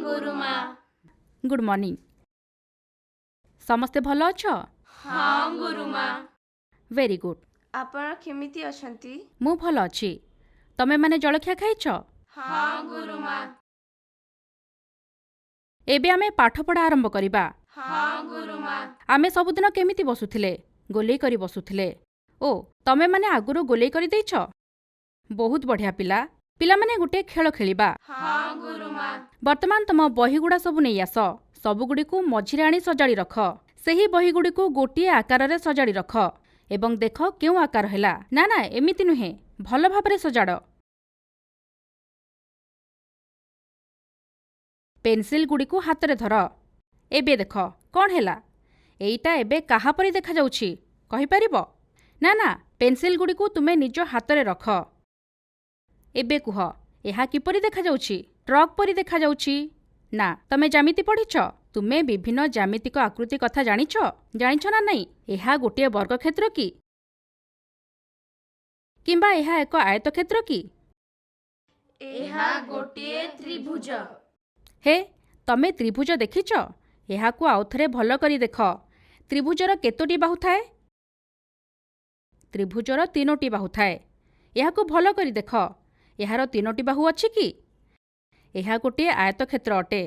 गुरुमा। Good morning. समस्ते भल अछ? हाँ गुरुमा। Very good. आपण केमिति अछंती? मु भल अछि। तमे माने जलखिया खाइछ? हाँ गुरुमा। एबे आमे पाठ पढ़ा आरंभ करिबा। हाँ गुरुमा। आमे सबुदिन केमिति बसुथिले? गोलेई करी बसुथिले। ओ तमे माने आगुरु गोलेई करी देइछ? बहुत बढ़िया पिला। पिला माने गुटे खेल खेलिबा। हाँ गुरुमा। वर्तमान तम बहीगुड़ा सबु नेई आस। सबुगुड़िकु मझिरे आनी सजाड़ी रख। सेही बहीगुड़िकु गोटिए आकाररे सजाड़ी रख एवं देख केउ आकार हैला। ना ना एमिति नुहे, भल भाबरे सजाड़। पेन्सिल गुड़िकु हातरे धर। एबे देख कौन हैला? एइटा एबे काहा परि देखा जाउछि कहि परिबो? ना ना पेन्सिल गुड़िकु तुमे निज हातरे रख। एबे कुह एहा किपरि देखा जाउछि? ट्रक परि देखा जाउछि। ना तमे जामिति पढ़िछ? तुमे विभिन्न जामितिक आकृति कथा जानिछ? जानिछ ना नहीं? एहा गोटिए वर्गक्षेत्र की? किंबा एहा एक आयतक्षेत्र की? एहा गोटिए त्रिभुज। हे तमे त्रिभुज देखिछ? एहाकु आउथरे भल करी देख। त्रिभुजर केतोटी बाहु थाए? त्रिभुजर तीनोटी बाहु थाए। एहाकु भल करी देख। एहार तीनोटी बाहु अछि कि? एहा गोटिए आयतक्षेत्र अटे।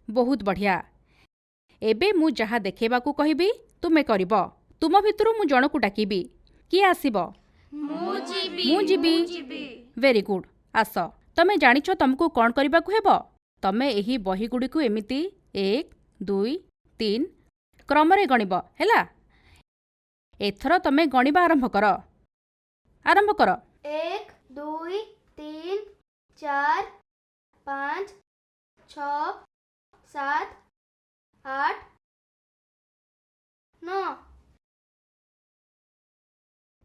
बहुत बढ़िया। एबे मु जहा देखेबाकु कहिबी तुमे करिब। तुम भितरु मु जणकु डाकिबी। किए आसिब? मु जीबी। Very good. आस। तमे जानिछ तुमको कौन करिबाकु हेबो? तमे एही बहीगुड़िकु एमिति 1 2 3 क्रमरे गणिब हैला। एथर तमे गणिबा आरंभ कर। आरंभ कर। 1 2 3 4 5 6 7 8 9।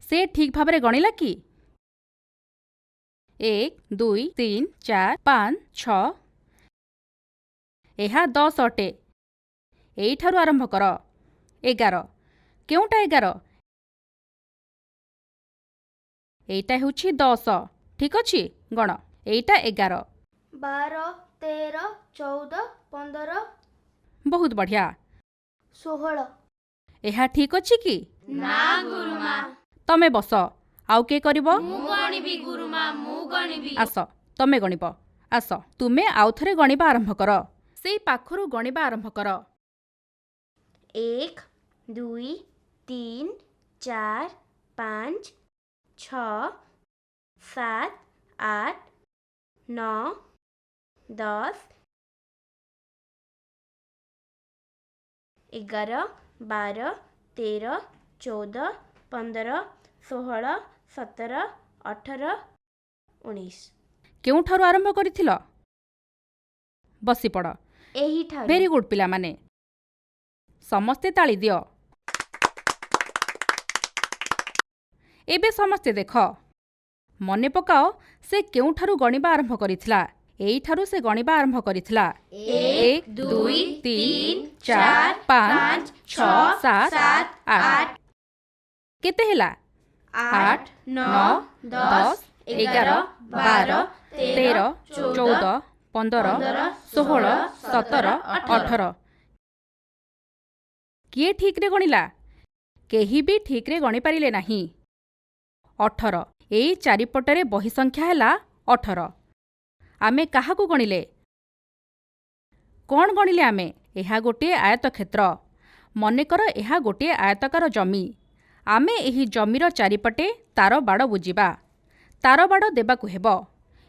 से ठीक भाबरे गणिला कि? 1 2 3 4 5 6 एहा 10 अटे। एइठारु आरंभ कर। 11 केउटा 11? एइटा हेउछि 10। ठीक अछि गण। एइटा 11 12 13 14 15 बहुत बढ़िया। 16। एहा ठीक अछि कि? ना गुरुमा। तमे बस। आउ के करिबो? मु गणिबी गुरुमा, मु गणिबी। आस तमे गणिब। आस तुमे आउथरे गणिबा आरंभ कर। सेई पाखरु गणिबा आरंभ कर। 1 2 3 4 5 6 7 8 9 10 11 12 13 14 15 16 17 18 19। केउठारु आरंभ करिथिल? बसी पड़। एही ठारू। वेरी गुड पिला माने। समस्ते ताली दियो। एबे समस्ते देख। मने पकाओ से केउठारु गणिबा आरंभ करिथिला। एइठारु से गणिबा आरंभ करिथिला। 1 2 3 4 5 6 7 8 केते हेला? 8 9 10 11 12 13 14 15 16 17 18। किए ठीक रे गणिला? केही भी ठीक रे गणि पारिले नाही। 18 एई चारिपटरे बही संख्या हेला 18। आमे काहाकु गणिले? कौन गणिले आमे? एहा गोटे आयतक्षेत्र। मनेकर एहा गोटे आयतकार जमी। आमे एही जमीर चारिपटे तार बाड़ बुझिबा। तार बाड़ देबाकु हेब।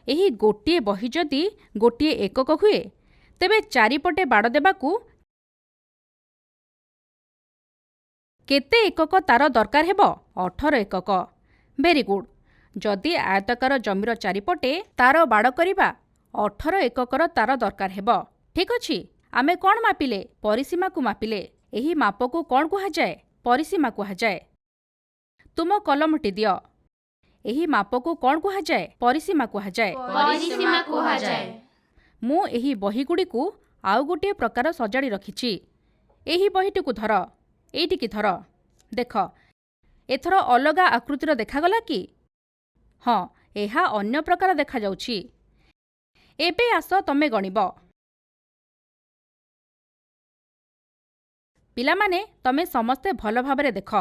एही गोटिए बही जदि गोटिए एकक हुए तेबे चारिपटे बाड़ देबाकु केते एकक तार दरकार हेब? 18 एकक। Very good. जदि आयतकार जमीर चारिपटे तार बाड़ करिबा 18 एककर तार दरकार हेब। ठीक अछि। आमे कौन मापिले? परिसीमा को मापिले। एही मापकु कौन कुहा जाए? परिसीमा कुहा जाए। तुम कलमटी दियो। एही मापकु कौन कुहा जाए? परिसीमा कुहा जाए। परिसीमा कुहा जाए। मु एही बहीगुड़िकु आउ गोटे प्रकार सजाड़ी रखिछि। एही बहीटिकु धर। एइटिकी धर। देख एथर अलगा आकृतिर देखागला कि? हाँ एहा अन्य प्रकार देखा जाउछि। एबे आस तमे गणिब। ପିଲାମାନେ ତମେ ସମସ୍ତେ ଭଲ ଭାବରେ ଦେଖ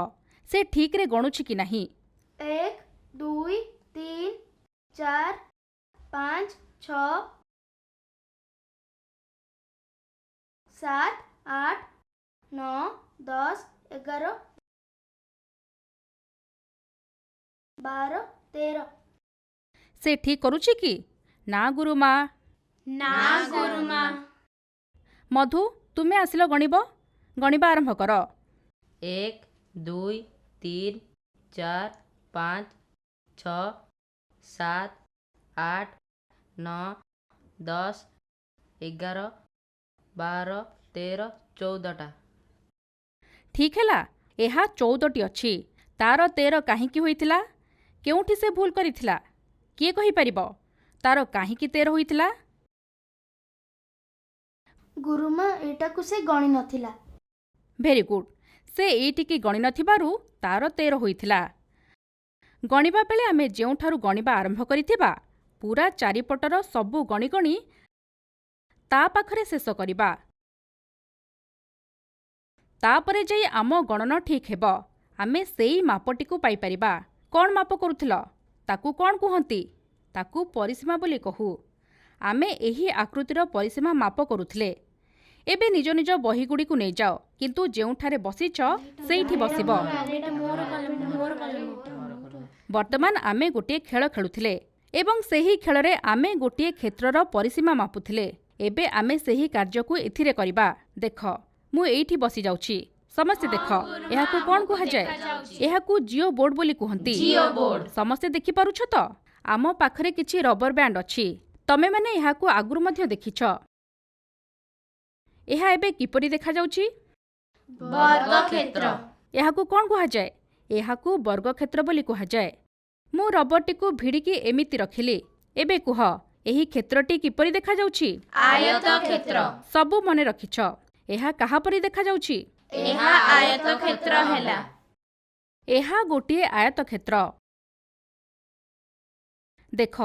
ସେ ଠିକ୍ରେ ଗଣୁଛି କି ନାହିଁ। 1 2 3 4 5 6 7 8 9 10 11 12 13 ସେ ଠିକ୍ କରୁଛି କି? ନା ଗୁରୁମା। ନା ଗୁରୁମା। ମଧୁ ତୁମେ ଆସିଲ ଗଣିବା ଆରମ୍ଭ କର। 1 2 3 4 5 6 7 8 9 10 11 12 13 14ଟା। ଠିକ୍ ହେଲା। ଏହା 14ଟି ଅଛି। ତାର 13 କାହିଁକି ହୋଇଥିଲା? କେଉଁଠି ସେ ଭୁଲ କରିଥିଲା? କିଏ କହିପାରିବ ତାର କାହିଁକି 13 ହୋଇଥିଲା? ଗୁରୁମା ଏଇଟାକୁ ସେ ଗଣି ନଥିଲା। Very good. ସେ ଏଇଟିକି ଗଣି ନଥିବାରୁ ତାର 13 ହୋଇଥିଲା। ଗଣିବା ବେଳେ ଆମେ ଯେଉଁଠାରୁ ଗଣିବା ଆରମ୍ଭ କରିଥିବା ପୁରା ଚାରିପଟର ସବୁ ଗଣି ଗଣି ତା ପାଖରେ ଶେଷ କରିବା। ତାପରେ ଯାଇ ଆମ ଗଣନ ଠିକ୍ ହେବ। ଆମେ ସେଇ ମାପଟିକୁ ପାଇପାରିବା। କ'ଣ ମାପ କରୁଥିଲ? ତାକୁ କ'ଣ କୁହନ୍ତି? ତାକୁ ପରିସୀମା ବୋଲି କହୁ। ଆମେ ଏହି ଆକୃତିର ପରିସୀମା ମାପ କରୁଥିଲେ। ଏବେ ନିଜ ନିଜ ବହିଗୁଡ଼ିକୁ ନେଇଯାଅ, କିନ୍ତୁ ଯେଉଁଠାରେ ବସିଛ ସେଇଠି ବସିବ। ବର୍ତ୍ତମାନ ଆମେ ଗୋଟିଏ ଖେଳ ଖେଳୁଥିଲେ ଏବଂ ସେହି ଖେଳରେ ଆମେ ଗୋଟିଏ କ୍ଷେତ୍ରର ପରିସୀମା ମାପୁଥିଲେ। ଏବେ ଆମେ ସେହି କାର୍ଯ୍ୟକୁ ଏଥିରେ କରିବା। ଦେଖ, ମୁଁ ଏଇଠି ବସିଯାଉଛି। ସମସ୍ତେ ଦେଖ, ଏହାକୁ କ'ଣ କୁହାଯାଏ? ଏହାକୁ ଜିଓ ବୋର୍ଡ ବୋଲି କୁହନ୍ତି। ସମସ୍ତେ ଦେଖିପାରୁଛ ତ? ଆମ ପାଖରେ କିଛି ରବର ବ୍ୟାଣ୍ଡ ଅଛି। ତମେମାନେ ଏହାକୁ ଆଗରୁ ମଧ୍ୟ ଦେଖିଛ। ଏହା ଏବେ କିପରି ଦେଖାଯାଉଛି? ବର୍ଗକ୍ଷେତ୍ର। ଏହାକୁ କ'ଣ କୁହାଯାଏ? ଏହାକୁ ବର୍ଗକ୍ଷେତ୍ର ବୋଲି କୁହାଯାଏ। ମୁଁ ରବରଟିକୁ ଭିଡ଼ିକି ଏମିତି ରଖିଲି। ଏବେ କୁହ, ଏହି କ୍ଷେତ୍ରଟି କିପରି ଦେଖାଯାଉଛି? ଆୟତକ୍ଷେତ୍ର। ସବୁ ମନେ ରଖିଛ। ଏହା କାହାପରି ଦେଖାଯାଉଛି? ଏହା ଆୟତକ୍ଷେତ୍ର ହେଲା। ଏହା ଗୋଟିଏ ଆୟତକ୍ଷେତ୍ର। ଦେଖ,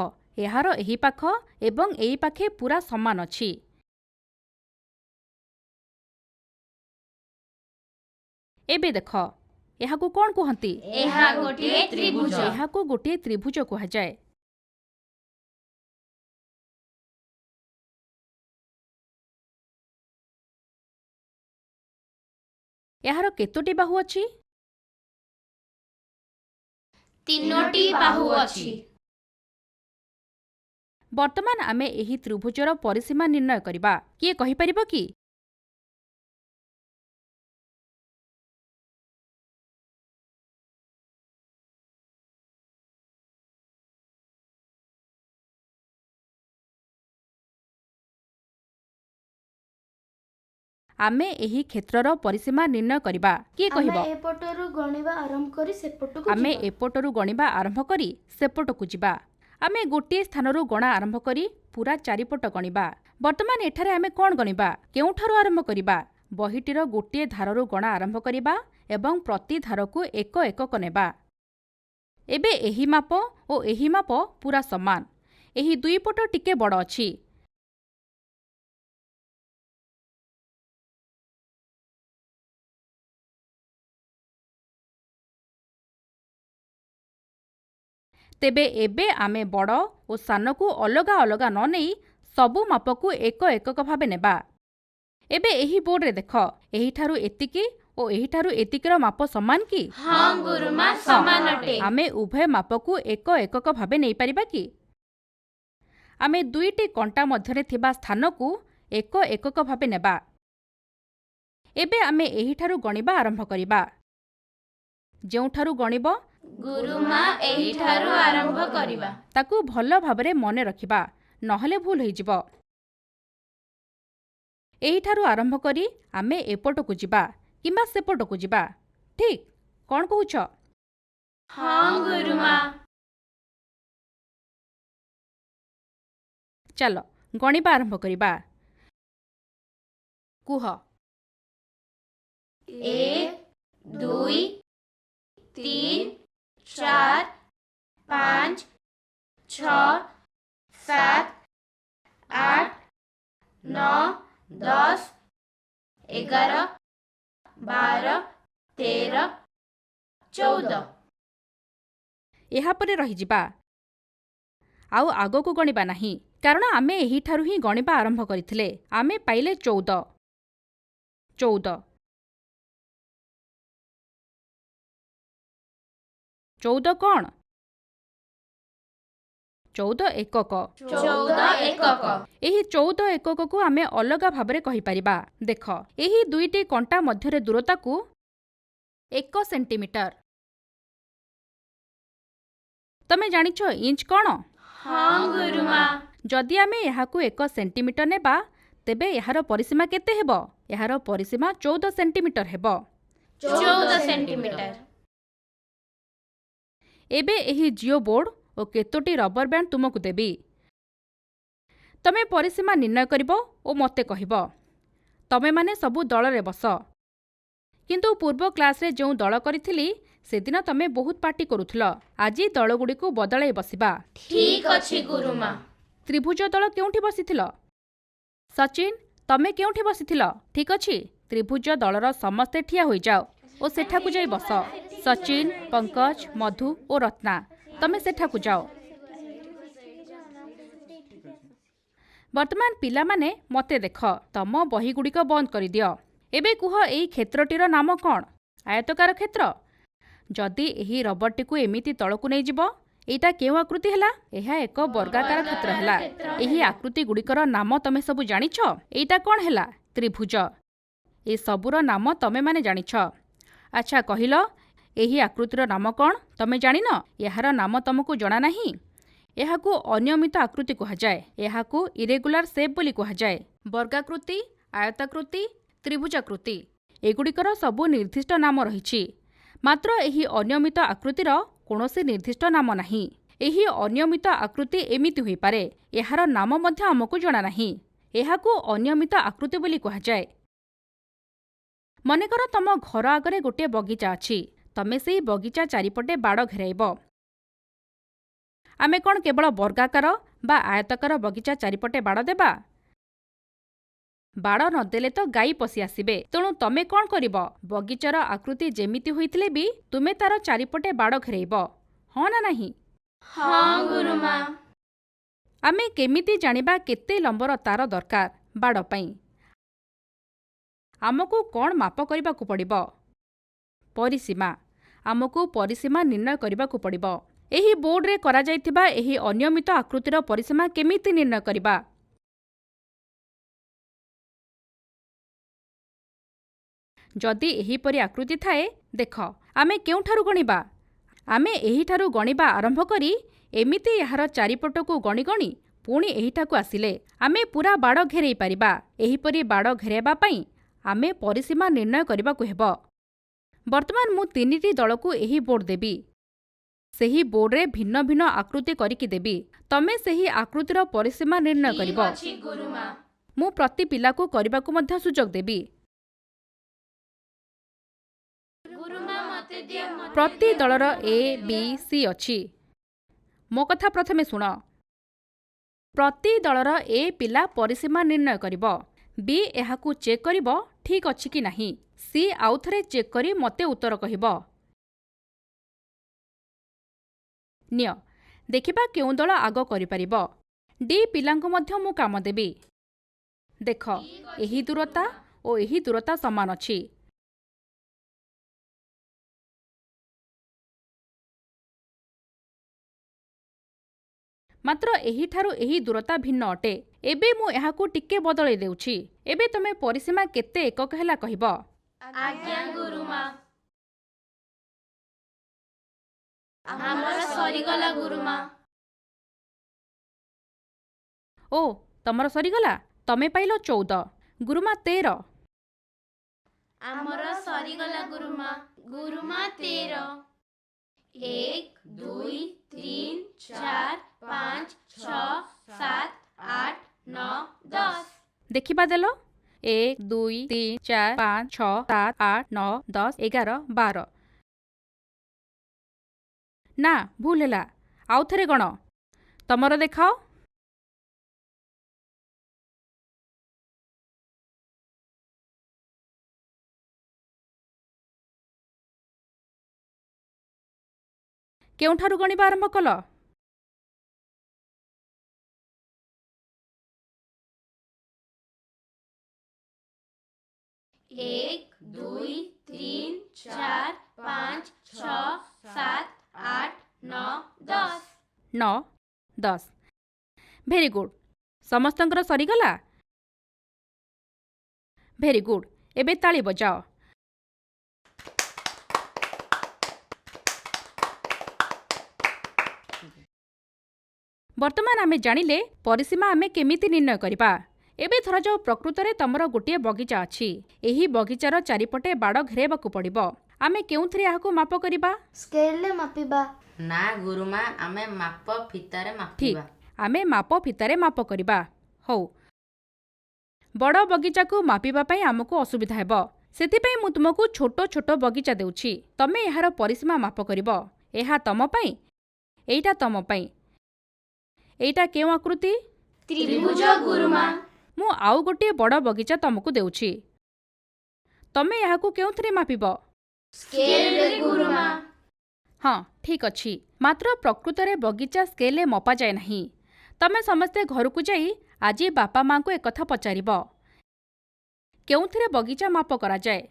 ଏହାର ଏହି ପାଖ ଏବଂ ଏହି ପାଖେ ପୁରା ସମାନ ଅଛି। ଏବେ ଦେଖ, ଏହାକୁ କ'ଣ କୁହନ୍ତି? ଏହା ଗୋଟିଏ ତ୍ରିଭୁଜ। ଏହାକୁ ଗୋଟିଏ ତ୍ରିଭୁଜ କୁହାଯାଏ। ଏହାର କେତୋଟି ବାହୁ ଅଛି? 3ଟି ବାହୁ ଅଛି। ବର୍ତ୍ତମାନ ଆମେ ଏହି ତ୍ରିଭୁଜର ପରିସୀମା ନିର୍ଣ୍ଣୟ କରିବା। କିଏ କହିପାରିବ କି? ଆମେ ଏହି କ୍ଷେତ୍ରର ପରିସୀମା ନିର୍ଣ୍ଣୟ କରିବା। କିଏ କହିବ? ଆମେ ଏପଟରୁ ଗଣିବା ଆରମ୍ଭ କରି ସେପଟକୁ ଆମେ ଯିବା। ଏପଟରୁ ଗଣିବା ଆରମ୍ଭ କରି ସେପଟକୁ ଯିବା। ଆମେ ଗୋଟିଏ ସ୍ଥାନରୁ ଗଣା ଆରମ୍ଭ କରି ପୁରା ଚାରିପଟ ଗଣିବା। ବର୍ତ୍ତମାନ ଏଠାରେ ଆମେ କ'ଣ ଗଣିବା? କେଉଁଠାରୁ ଆରମ୍ଭ କରିବା? ବହିଟିର ଗୋଟିଏ ଧାରରୁ ଗଣା ଆରମ୍ଭ କରିବା ଏବଂ ପ୍ରତି ଧାରକୁ ଏକ ଏକକ ନେବା। ଏବେ ଏହି ମାପ ଓ ଏହି ମାପ ପୁରା ସମାନ। ଏହି ଦୁଇ ପଟ ଟିକେ ବଡ଼ ଅଛି। ତେବେ ଏବେ ଆମେ ବଡ଼ ଓ ସାନକୁ ଅଲଗା ଅଲଗା ନ ନେଇ ସବୁ ମାପକୁ ଏକ ଏକକ ଭାବେ ନେବା। ଏବେ ଏହି ବୋର୍ଡରେ ଦେଖ, ଏହିଠାରୁ ଏତିକି ଓ ଏହିଠାରୁ ଏତିକିର ମାପ ସମାନ କି? ହଁ ଗୁରୁମା, ସମାନ ଅଟେ। ଆମେ ଉଭୟ ମାପକୁ ଏକ ଏକକ ଭାବେ ନେଇପାରିବା କି? ଆମେ ଦୁଇଟି କଣ୍ଟା ମଧ୍ୟରେ ଥିବା ସ୍ଥାନକୁ ଏକ ଏକକ ଭାବେ ନେବା। ଏବେ ଆମେ ଏହିଠାରୁ ଗଣିବା ଆରମ୍ଭ କରିବା। ଯେଉଁଠାରୁ ଗଣିବ ଗୁରୁମା, ଏହିଠାରୁ ଆରମ୍ଭ କରିବା। ତାକୁ ଭଲ ଭାବରେ ମନେ ରଖିବା, ନହେଲେ ଭୁଲ ହୋଇଯିବ। ଏହିଠାରୁ ଆରମ୍ଭ କରି ଆମେ ଏପଟକୁ ଯିବା କିମ୍ବା ସେପଟକୁ ଯିବା। ଠିକ୍? କ'ଣ କହୁଛ? ହଁ ଗୁରୁମା। ଚାଲ ଗଣିବା ଆରମ୍ଭ କରିବା। କୁହ। 1 2 3 4 5 6 7 8 9 10 11 12 13 14 ଏହାପରେ ରହିଯିବା। ଆଉ ଆଗକୁ ଗଣିବା ନାହିଁ, କାରଣ ଆମେ ଏହିଠାରୁ ହିଁ ଗଣିବା ଆରମ୍ଭ କରିଥିଲେ। ଆମେ ପାଇଲେ 14। 14 କ'ଣ? 14 ଏକକ। 14 ଏକକ। ଏହି 14 ଏକକକୁ ଆମେ ଅଲଗା ଭାବରେ କହିପାରିବା। ଦେଖ, ଏହି ଦୁଇଟି କଣ୍ଟା ମଧ୍ୟରେ ଦୂରତାକୁ 1 ସେଣ୍ଟିମିଟର। ତମେ ଜାଣିଛ ଇଞ୍ଚ କ'ଣ? ହଁ ଗୁରୁମା। ଯଦି ଆମେ ଏହାକୁ 1 ସେଣ୍ଟିମିଟର ନେବା, ତେବେ ଏହାର ପରିସୀମା କେତେ ହେବ? ଏହାର ପରିସୀମା 14 ସେଣ୍ଟିମିଟର ହେବ। 14 ସେଣ୍ଟିମିଟର। ଏବେ ଏହି ଜିଓ ବୋର୍ଡ ଓ କେତୋଟି ରବର ବ୍ୟାଣ୍ଡ ତୁମକୁ ଦେବି। ତମେ ପରିସୀମା ନିର୍ଣ୍ଣୟ କରିବ ଓ ମୋତେ କହିବ। ତମେମାନେ ସବୁ ଦଳରେ ବସ। କିନ୍ତୁ ପୂର୍ବ କ୍ଲାସରେ ଯେଉଁ ଦଳ କରିଥିଲି, ସେଦିନ ତମେ ବହୁତ ପାଟି କରୁଥିଲ। ଆଜି ଦଳଗୁଡ଼ିକୁ ବଦଳାଇ ବସିବା। ଠିକ୍ ଅଛି ଗୁରୁମା। ତ୍ରିଭୁଜ ଦଳ କେଉଁଠି ବସିଥିଲ? ସଚିନ, ତମେ କେଉଁଠି ବସିଥିଲ? ଠିକ୍ ଅଛି, ତ୍ରିଭୁଜ ଦଳର ସମସ୍ତେ ଠିଆ ହୋଇଯାଅ ଓ ସେଠାକୁ ଯାଇ ବସ। ସଚିନ, ପଙ୍କଜ, ମଧୁ ଓ ରତ୍ନା, ତମେ ସେଠାକୁ ଯାଅ। ବର୍ତ୍ତମାନ ପିଲାମାନେ ମୋତେ ଦେଖ। ତମ ବହିଗୁଡ଼ିକ ବନ୍ଦ କରିଦିଅ। ଏବେ କୁହ, ଏହି କ୍ଷେତ୍ରଟିର ନାମ କ'ଣ? ଆୟତକାର କ୍ଷେତ୍ର। ଯଦି ଏହି ରବରଟିକୁ ଏମିତି ତଳକୁ ନେଇଯିବ, ଏଇଟା କେଉଁ ଆକୃତି ହେଲା? ଏହା ଏକ ବର୍ଗାକାର କ୍ଷେତ୍ର ହେଲା। ଏହି ଆକୃତିଗୁଡ଼ିକର ନାମ ତମେ ସବୁ ଜାଣିଛ? ଏଇଟା କ'ଣ ହେଲା? ତ୍ରିଭୁଜ। ଏସବୁର ନାମ ତମେମାନେ ଜାଣିଛ। ଆଚ୍ଛା କହିଲ, ଏହି ଆକୃତିର ନାମ କ'ଣ? ତମେ ଜାଣିନ? ଏହାର ନାମ ତମକୁ ଜଣା ନାହିଁ? ଏହାକୁ ଅନିୟମିତ ଆକୃତି କୁହାଯାଏ। ଏହାକୁ ଇରେଗୁଲାର ସେପ୍ ବୋଲି କୁହାଯାଏ। ବର୍ଗାକୃତି, ଆୟତାକୃତି, ତ୍ରିଭୁଜାକୃତି, ଏଗୁଡ଼ିକର ସବୁ ନିର୍ଦ୍ଦିଷ୍ଟ ନାମ ରହିଛି। ମାତ୍ର ଏହି ଅନିୟମିତ ଆକୃତିର କୌଣସି ନିର୍ଦ୍ଦିଷ୍ଟ ନାମ ନାହିଁ। ଏହି ଅନିୟମିତ ଆକୃତି ଏମିତି ହୋଇପାରେ, ଏହାର ନାମ ମଧ୍ୟ ଆମକୁ ଜଣା ନାହିଁ। ଏହାକୁ ଅନିୟମିତ ଆକୃତି ବୋଲି କୁହାଯାଏ। ମନେକର ତମ ଘର ଆଗରେ ଗୋଟିଏ ବଗିଚା ଅଛି। ତମେ ସେହି ବଗିଚା ଚାରିପଟେ ବାଡ଼ ଘେରାଇବ। ଆମେ କ'ଣ କେବଳ ବର୍ଗାକାର ବା ଆୟତାକାର ବଗିଚା ଚାରିପଟେ ବାଡ଼ ଦେବା? ବାଡ଼ ନଦେଲେ ତ ଗାଈ ପଶି ଆସିବେ। ତେଣୁ ତମେ କ'ଣ କରିବ? ବଗିଚାର ଆକୃତି ଯେମିତି ହୋଇଥିଲେ ବି ତୁମେ ତାର ଚାରିପଟେ ବାଡ଼ ଘେରାଇବ, ହଁ ନା ନାହିଁ? ହଁ ଗୁରୁମା। ଆମେ କେମିତି ଜାଣିବା କେତେ ଲମ୍ବର ତାର ଦରକାର ବାଡ଼ ପାଇଁ? ଆମକୁ କ'ଣ ମାପ କରିବାକୁ ପଡ଼ିବ? ପରିସୀମା। ଆମକୁ ପରିସୀମା ନିର୍ଣ୍ଣୟ କରିବାକୁ ପଡ଼ିବ। ଏହି ବୋର୍ଡରେ କରାଯାଇଥିବା ଏହି ଅନିୟମିତ ଆକୃତିର ପରିସୀମା କେମିତି ନିର୍ଣ୍ଣୟ କରିବା? ଯଦି ଏହିପରି ଆକୃତି ଥାଏ, ଦେଖ, ଆମେ କେଉଁଠାରୁ ଗଣିବା? ଆମେ ଏହିଠାରୁ ଗଣିବା ଆରମ୍ଭ କରି ଏମିତି ଏହାର ଚାରିପଟକୁ ଗଣି ଗଣି ପୁଣି ଏହିଠାକୁ ଆସିଲେ ଆମେ ପୂରା ବାଡ଼ ଘେରାଇ ପାରିବା। ଏହିପରି ବାଡ଼ ଘେରାଇବା ପାଇଁ ଆମେ ପରିସୀମା ନିର୍ଣ୍ଣୟ କରିବାକୁ ହେବ। ବର୍ତ୍ତମାନ ମୁଁ 3ଟି ଦଳକୁ ଏହି ବୋର୍ଡ ଦେବି। ସେହି ବୋର୍ଡରେ ଭିନ୍ନ ଭିନ୍ନ ଆକୃତି କରିକି ଦେବି। ତମେ ସେହି ଆକୃତିର ପରିସୀମା ନିର୍ଣ୍ଣୟ କରିବ। ଠିକ୍ ଅଛି ଗୁରୁମା। ମୁଁ ପ୍ରତି ପିଲାକୁ କରିବାକୁ ମଧ୍ୟ ସୁଯୋଗ ଦେବି। ଗୁରୁମା ମତେ ଦିଅ। ପ୍ରତି ଦଳର ଏ, ବି, ସି ଅଛି। ମୋ କଥା ପ୍ରଥମେ ଶୁଣ। ପ୍ରତି ଦଳର ଏ ପିଲା ପରିସୀମା ନିର୍ଣ୍ଣୟ କରିବ। ବି ଏହାକୁ ଚେକ୍ କରିବ ଠିକ୍ ଅଛି କି ନାହିଁ। ସି ଆଉଥରେ ଚେକ୍ କରି ମୋତେ ଉତ୍ତର କହିବ। ନିଅ, ଦେଖିବା କେଉଁ ଦଳ ଆଗ କରିପାରିବ। ଡି ପିଲାଙ୍କୁ ମଧ୍ୟ ମୁଁ କାମ ଦେବି। ଦେଖ, ଏହି ଦୂରତା ଓ ଏହି ଦୂରତା ସମାନ ଅଛି। ମାତ୍ର ଏହିଠାରୁ ଏହି ଦୂରତା ଭିନ୍ନ ଅଟେ। ଏବେ ମୁଁ ଏହାକୁ ଟିକେ ବଦଳାଇ ଦେଉଛି। ଏବେ ତମେ ପରିସୀମା କେତେ ଏକକ ହେଲା କହିବ। ଆଜ୍ଞା ଗୁରୁମା। ଆମର ସରିଗଲା ଗୁରୁମା। ଓ, ତମର ସରିଗଲା? ତମେ ପାଇଲ 14, ଗୁରୁମା 13। ଆମର ସରିଗଲା ଗୁରୁମା। ଗୁରୁମା 13। 1 2 3 4 5 6 7 8 9 10। ଦେଖିବା ଦେଲ। 1 2 3 4 5 6 7 8 9 10 11 12। ନା, ଭୁଲ ହେଲା। ଆଉଥରେ ଗଣ। ତମର ଦେଖାଅ। କେଉଁଠାରୁ ଗଣିବା ଆରମ୍ଭ କଲ? एक दुई तीन चार पाँच छ सात आठ नौ 10 9 10 भेरी गुड समस्तଙ୍କର ସରିଗଲା भेरी गुड ଏବେ ତାଳି ବଜାଅ ବର୍ତ୍ତମାନ ଆମେ ଜାଣିଲେ ପରିସୀମା ଆମେ କେମିତି ନିର୍ଣ୍ଣୟ କରିବା ଏବେ ଧରାଯାଉ ପ୍ରକୃତରେ ତମର ଗୋଟିଏ ବଗିଚା ଅଛି ଏହି ବଗିଚାର ଚାରିପଟେ ବାଡ଼ ଘେରାଇବାକୁ ପଡ଼ିବ ଆମେ କେଉଁଥିରେ ଏହାକୁ ମାପ କରିବା ସ୍କେଲରେ ମାପିବା। ନା ଗୁରୁମା ଆମେ ମାପ ଫିତାରେ ଠିକ୍ ମାପିବା। ଆମେ ମାପ ଫିତାରେ ମାପ କରିବା ହଉ ବଡ଼ ବଗିଚାକୁ ମାପିବା ପାଇଁ ଆମକୁ ଅସୁବିଧା ହେବ ସେଥିପାଇଁ ମୁଁ ତୁମକୁ ଛୋଟ ଛୋଟ ବଗିଚା ଦେଉଛି ତମେ ଏହାର ପରିସୀମା ମାପ କରିବ ଏହା ତମ ପାଇଁ ଏଇଟା ତମ ପାଇଁ ଏଇଟା କେଉଁ ଆକୃତି त्रिभुज गुरुमा ମୁଁ ଆଉ ଗୋଟିଏ ବଡ଼ ବଗିଚା ତମକୁ ଦେଉଛି ତମେ ଏହାକୁ କେଉଁଥିରେ ମାପିବ स्केल रे गुरुमा ହଁ ଠିକ୍ ଅଛି ମାତ୍ର ପ୍ରକୃତରେ ବଗିଚା ସ୍କେଲରେ ମପାଯାଏ ନାହିଁ ତମେ ସମସ୍ତେ ଘରକୁ ଯାଇ ଆଜି ବାପା ମାଆଙ୍କୁ ଏକଥା ପଚାରିବ କେଉଁଥିରେ ବଗିଚା ମାପ କରାଯାଏ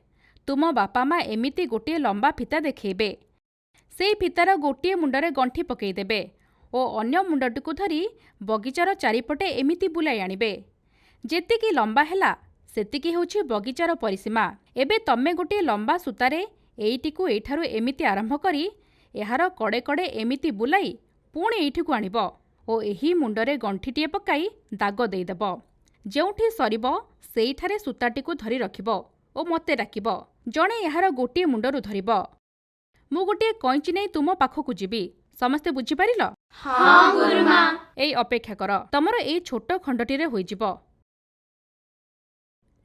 ତୁମ ବାପା ମା ଏମିତି ଗୋଟିଏ ଲମ୍ବା ଫିତା ଦେଖେଇବେ ସେଇ ଫିତାର ଗୋଟିଏ ମୁଣ୍ଡରେ ଗଣ୍ଠି ପକାଇଦେବେ ଓ ଅନ୍ୟ ମୁଣ୍ଡଟିକୁ ଧରି ବଗିଚାର ଚାରିପଟେ ଏମିତି ବୁଲାଇ ଆଣିବେ ଯେତିକି ଲମ୍ବା ହେଲା ସେତିକି ହେଉଛି ବଗିଚାର ପରିସୀମା ଏବେ ତମେ ଗୋଟିଏ ଲମ୍ବା ସୂତାରେ ଏଇଟିକୁ ଏଇଠାରୁ ଏମିତି ଆରମ୍ଭ କରି ଏହାର କଡ଼େ କଡ଼େ ଏମିତି ବୁଲାଇ ପୁଣି ଏଇଠିକୁ ଆଣିବ ଓ ଏହି ମୁଣ୍ଡରେ ଗଣ୍ଠିଟିଏ ପକାଇ ଦାଗ ଦେଇଦେବ ଯେଉଁଠି ସରିବ ସେଇଠାରେ ସୂତାଟିକୁ ଧରି ରଖିବ ଓ ମୋତେ ଡାକିବ ଜଣେ ଏହାର ଗୋଟିଏ ମୁଣ୍ଡରୁ ଧରିବ ମୁଁ ଗୋଟିଏ କଇଁଚି ନେଇ ତୁମ ପାଖକୁ ଯିବି ସମସ୍ତେ ବୁଝିପାରିଲ हाँ गुरुमा ଏଇ ଅପେକ୍ଷା କର ତମର ଏଇ ଛୋଟ ଖଣ୍ଡଟିରେ ହୋଇଯିବ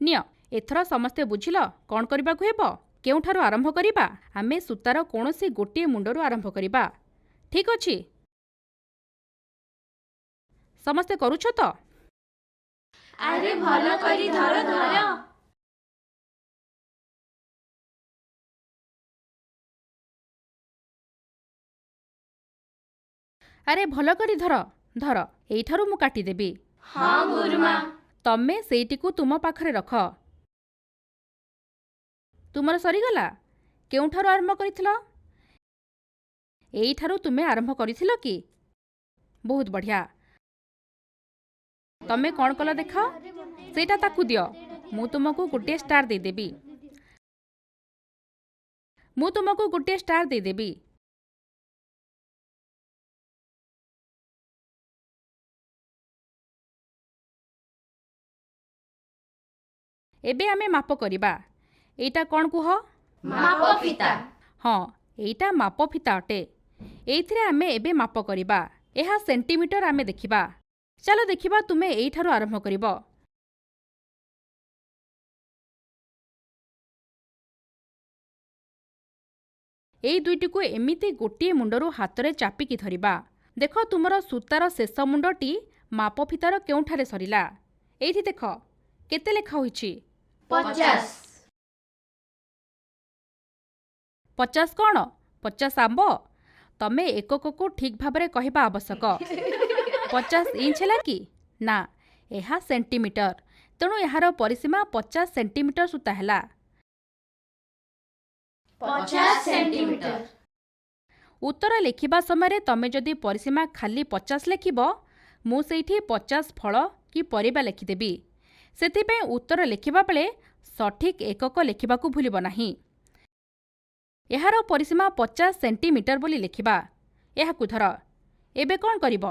ନିଅ ଏଥର ସମସ୍ତେ ବୁଝିଲ କ'ଣ କରିବାକୁ ହେବ କେଉଁଠାରୁ ଆରମ୍ଭ କରିବା ଆମେ ସୂତାର କୌଣସି ଗୋଟିଏ ମୁଣ୍ଡରୁ ଆରମ୍ଭ କରିବା ଠିକ୍ ଅଛି ସମସ୍ତେ କରୁଛ ତ अरे भल करी धर धर ଆରେ ଭଲ କରି ଧର ଧର ଏଇଠାରୁ ମୁଁ କାଟିଦେବି हाँ गुरुमा ତମେ ସେଇଟିକୁ ତୁମ ପାଖରେ ରଖ ତୁମର ସରିଗଲା କେଉଁଠାରୁ ଆରମ୍ଭ କରିଥିଲ ଏଇଠାରୁ ତୁମେ ଆରମ୍ଭ କରିଥିଲ କି ବହୁତ ବଢ଼ିଆ ତମେ କ'ଣ କଲ ଦେଖ ସେଇଟା ତାକୁ ଦିଅ ମୁଁ ତୁମକୁ ଗୋଟିଏ ଷ୍ଟାର ଦେଇଦେବି ମୁଁ ତୁମକୁ ଗୋଟିଏ ଷ୍ଟାର ଦେଇଦେବି ଏବେ ଆମେ ମାପ କରିବା ଏଇଟା କ'ଣ କୁହ माप फिता ହଁ ଏଇଟା ମାପ ଫିତା ଅଟେ ଏଇଥିରେ ଆମେ ଏବେ ମାପ କରିବା ଏହା ସେଣ୍ଟିମିଟର ଆମେ ଦେଖିବା ଚାଲ ଦେଖିବା ତୁମେ ଏଇଠାରୁ ଆରମ୍ଭ କରିବ ଏଇ ଦୁଇଟିକୁ ଏମିତି ଗୋଟିଏ ମୁଣ୍ଡରୁ ହାତରେ ଚାପିକି ଧରିବା ଦେଖ ତୁମର ସୂତାର ଶେଷ ମୁଣ୍ଡଟି ମାପ ଫିତାର କେଉଁଠାରେ ସରିଲା ଏଇଠି ଦେଖ କେତେ ଲେଖା ହୋଇଛି 50 50 କ'ଣ 50 ଆମ୍ବ ତମେ ଏକକକୁ ଠିକ୍ ଭାବରେ କହିବା ଆବଶ୍ୟକ 50 ଇଞ୍ଚ ହେଲା କି ନା ଏହା ସେଣ୍ଟିମିଟର ତେଣୁ ଏହାର ପରିସୀମା 50 ସେଣ୍ଟିମିଟର ସୂତା ହେଲା 50 सेंटीमीटर ଉତ୍ତର ଲେଖିବା ସମୟରେ ତମେ ଯଦି ପରିସୀମା ଖାଲି 50 ଲେଖିବ ମୁଁ ସେଇଠି 50 ଫଳ କି ପରିବା ଲେଖିଦେବି ସେଥିପାଇଁ ଉତ୍ତର ଲେଖିବା ବେଳେ ସଠିକ୍ ଏକକ ଲେଖିବାକୁ ଭୁଲିବ ନାହିଁ ଏହାର ପରିସୀମା 50 ସେଣ୍ଟିମିଟର ବୋଲି ଲେଖିବା ଏହାକୁ ଧର ଏବେ କ'ଣ କରିବ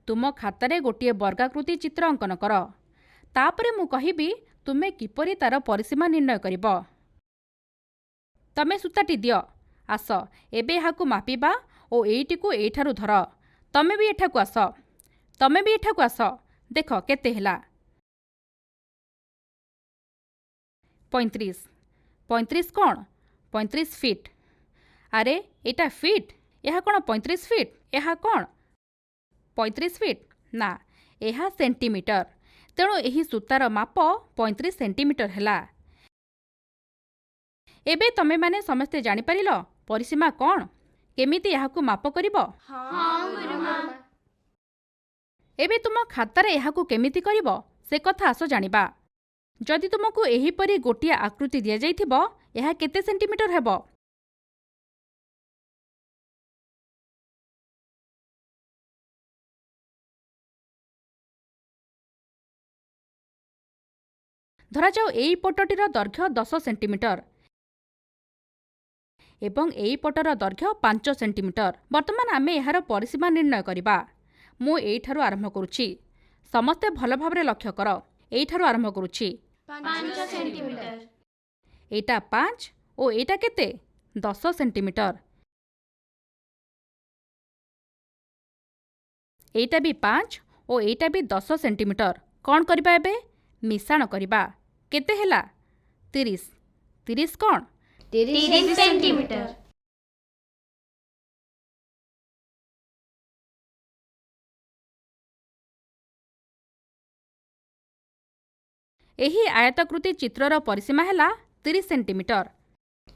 ତୁମ ଖାତାରେ ଗୋଟିଏ ବର୍ଗାକୃତି ଚିତ୍ର ଅଙ୍କନ କର ତାପରେ ମୁଁ କହିବି ତୁମେ କିପରି ତାର ପରିସୀମା ନିର୍ଣ୍ଣୟ କରିବ ତମେ ସୂତାଟି ଦିଅ ଆସ ଏବେ ଏହାକୁ ମାପିବା ଓ ଏଇଟିକୁ ଏଇଠାରୁ ଧର ତମେ ବି ଏଠାକୁ ଆସ ଦେଖ କେତେ ହେଲା 35 35 କ'ଣ 35 ଫିଟ୍ ଆରେ ଏଇଟା ଫିଟ୍ ଏହା କ'ଣ 35 ଫିଟ୍ ଏହା କ'ଣ 35 ଫିଟ୍ ନା ଏହା ସେଣ୍ଟିମିଟର ତେଣୁ ଏହି ସୂତାର ମାପ 35 ସେଣ୍ଟିମିଟର ହେଲା एबे तमे माने समस्ते जानि परिलो परिसीमा कौन केमिति याहाकु माप करिवो। हाँ गुरुमा। एबे तुम खातारे याहाकु केमिति करिवो से कथा आस जानिबा। जदि तुमको एहिपरि गोटिए आकृति दिया जाइथिबो ଏହା केते सेंटीमीटर हेबो। धरा जाओ एई पटटीर दैर्घ्य 10 सेंटीमीटर एवं एई पटर दैर्घ्य 5 सेंटीमीटर। वर्तमान आमे एहार परिसीमा निर्णय करिबा। मु एइठारु आरंभ करुछि। समस्ते भल भाबरे लक्ष्य कर। एइठारु आरंभ करुछि। 5 सेंटीमीटर। एटा 5 ओ एटा केते 10 सेंटीमीटर। एटा भी 5 ओ एटा भी 10 सेंटीमीटर। कौन करिबा एबे मिसाण करिबा। केते हेला 30। 30 कौन 30 सेंटीमीटर। एही आयताकृति चित्रर परिसीमा हेला 30 सेंटीमीटर।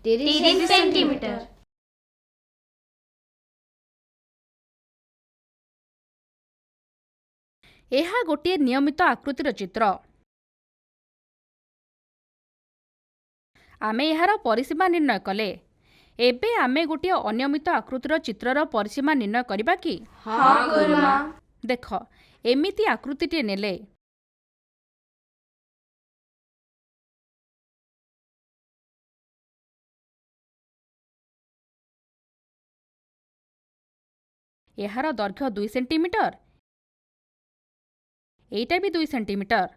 30 सेंटीमीटर। एहा गोटे नियमित आकृतिर चित्र। आमे एहार परिसीमा निर्णय कले। एबे आमे गोटे अनियमित आकृतिर चित्रर परिसीमा निर्णय करिबा कि। हाँ गुरुमा। देख एमिति आकृतिटे नेले एहार दैर्घ्य 2 सेंटीमीटर एइटा भी 2 सेंटीमीटर।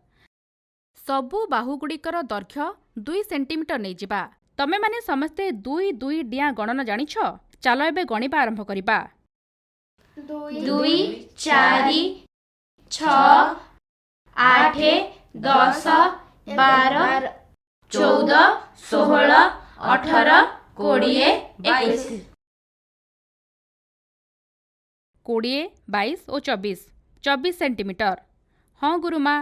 सबु बाहुगुड़िकर दैर्घ्य 2 सेंटीमीटर नहीं जिबा। तमे माने समस्ते 2 डिया गणना जानिछ। चलो एबे गणिबा आरंभ करिबा। 2 4 6 8 10 12 14 16 18 20 21। 20 22 और 24 सेंटीमीटर। हाँ गुरुमा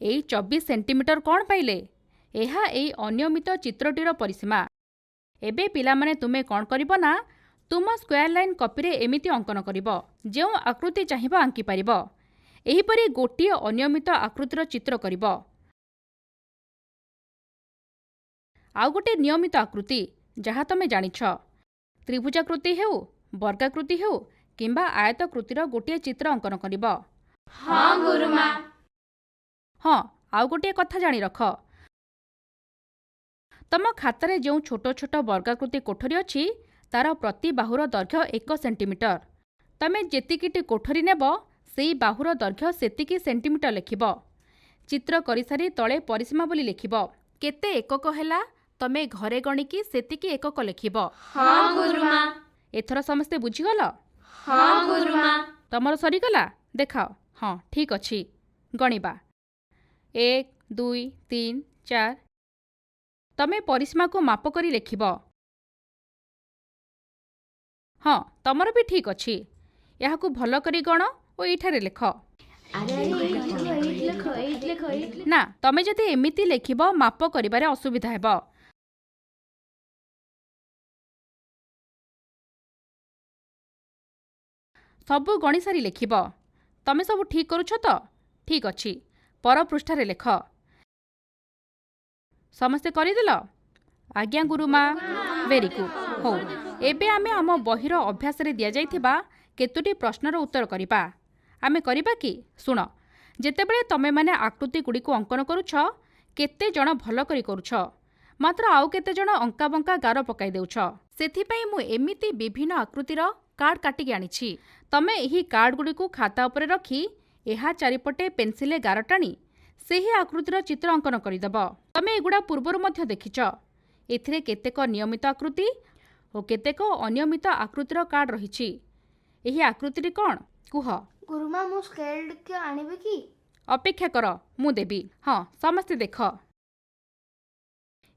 एई 24 सेंटीमीटर कौन पाइले। एहा एई अनियमित चित्रटीर परिसीमा। एबे पिलामाने तुमे कौन करिबो ना तुम स्क्वायर लाइन कॉपी एमिति अंकन करिबो जेउ आकृति चाहिबो आंकी पारिबो। एहिपरि गोटिए अनियमित आकृतिर चित्र करिबो। आउ गोटे नियमित आकृति जहाँ तमे जानिछ त्रिभुजाकृति हेउ वर्गाकृति हेउ किंबा आयतकृतिर गोटिए चित्र अंकन करिबो। हाँ गुरुमा। हाँ आउ गोटे कथा जानी रख। तम खातारे जो छोट छोट वर्गाकृति कोठरी अछि तार प्रति बाहुर दैर्घ्य 1 सेंटीमीटर। तमे जेतिकिटी कोठरी नेब सेई बाहुर दैर्घ्य सेतिकी सेंटीमीटर लेखिब। चित्र करिसारी तळे परिसीमा बोली लेखिब। केते एकक हेला तमे घरे गणिकी सेतिकी एकक लेखिब। हाँ गुरुमा। एथर समस्ते बुझीगल। हाँ गुरुमा। तमर सरीगला देखाओ। हाँ ठीक अछि गणिबा 1 2 3 4। तमे परिसीमा को माप करी लेखिब। हाँ तमर भी ठीक अछि। याहाकु भल करी गण ओ एठारे लेख। ना तमे जदि एमिति लेखिब माप करिबारे असुविधा हेब। सबु गणी सारी लेखिब। तमे सबु ठीक करूछ तो ठीक अछि पर पृष्ठारे लेख। समस्ते करिदेल। आज्ञा गुरुमा। Very good. हो एबे आमे आम बहिर अभ्यास रे दिया जाइथिबा केतोटी प्रश्नर उत्तर करिबा। आमे करिबा कि सुन जेतेबेले तमे माने आकृति गुडी को अंकन करूछ केते जण भल करी करूछ मात्र आउ केते जण अंका बंका गार पकाई देउछ। सेथिपई मु एमिति विभिन्न आकृतिर कार्ड काटिकी आनिछि। तमे एही कार्ड गुडी को खाता उपरे रखी एहा चारिपटे पेन्सिले गार टाणी सेही आकृतिर चित्र अंकन करिदब। तमे एगुडा पूर्वरु मध्य देखिछ। एथिरे केतेक नियमित आकृति और केतेक अनियमित आकृतिर कार्ड रहिछि। एही आकृतिटी कौन कुह। गुरुमा मु स्केल के आनिबे की। अपेक्षा कर मु देबी। हाँ समस्ते देख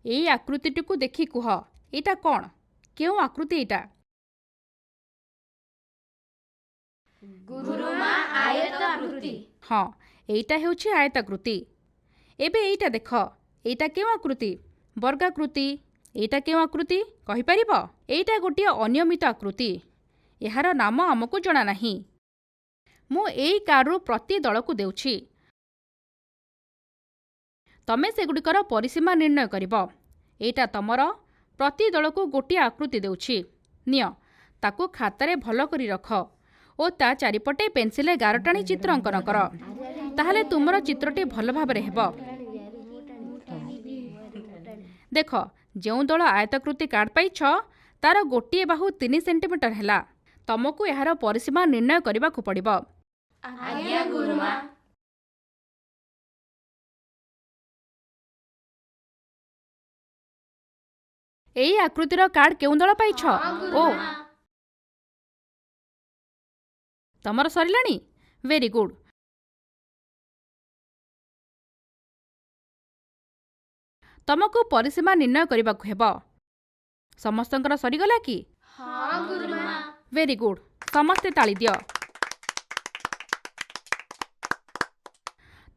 एई आकृतिटी को देखी कुह एटा कौन केउ आकृति एटा। गुरुमा आयताकृति। हाँ एइटा हेउछि आयताकृति। एबे एइटा देख एइटा केउ आकृति वर्गाकृति ଏଇଟା କେଉଁ ଆକୃତି କହିପାରିବ? ଏଇଟା ଗୋଟିଏ ଅନିୟମିତ ଆକୃତି। ଏହାର ନାମ ଆମକୁ ଜଣା ନାହିଁ। ମୁଁ ଏଇ କାର୍ଡରୁ ପ୍ରତି ଦଳକୁ ଦେଉଛି। ତମେ ସେଗୁଡ଼ିକର ପରିସୀମା ନିର୍ଣ୍ଣୟ କରିବ। ଏଇଟା ତମର ପ୍ରତି ଦଳକୁ ଗୋଟିଏ ଆକୃତି ଦେଉଛି। ନିଅ, ତାକୁ ଖାତାରେ ଭଲ କରି ରଖ ଓ ତା ଚାରିପଟେ ପେନ୍ସିଲରେ ଗାର ଟାଣି ଚିତ୍ର ଅଙ୍କନ କର। ତାହେଲେ ତୁମର ଚିତ୍ରଟି ଭଲ ଭାବରେ ହେବ। ଦେଖ, ଯେଉଁ ଦଳ ଆୟତାକୃତି କାର୍ଡ ପାଇଛ ତାର ଗୋଟିଏ ବାହୁ 3 ସେଣ୍ଟିମିଟର ହେଲା। ତମକୁ ଏହାର ପରିସୀମା ନିର୍ଣ୍ଣୟ କରିବାକୁ ପଡ଼ିବ। ଆଜ୍ଞା ଗୁରୁମା। ଏଇ ଆକୃତିର କାର୍ଡ କେଉଁ ଦଳ ପାଇଛ? ଓ, ତମର ସରିଲାଣି? Very good. ତମକୁ ପରିସୀମା ନିର୍ଣ୍ଣୟ କରିବାକୁ ହେବ। ସମସ୍ତଙ୍କର ସରିଗଲା କି? ହଁ ଗୁରୁମା। Very good. ସମସ୍ତେ ତାଳି ଦିଅ।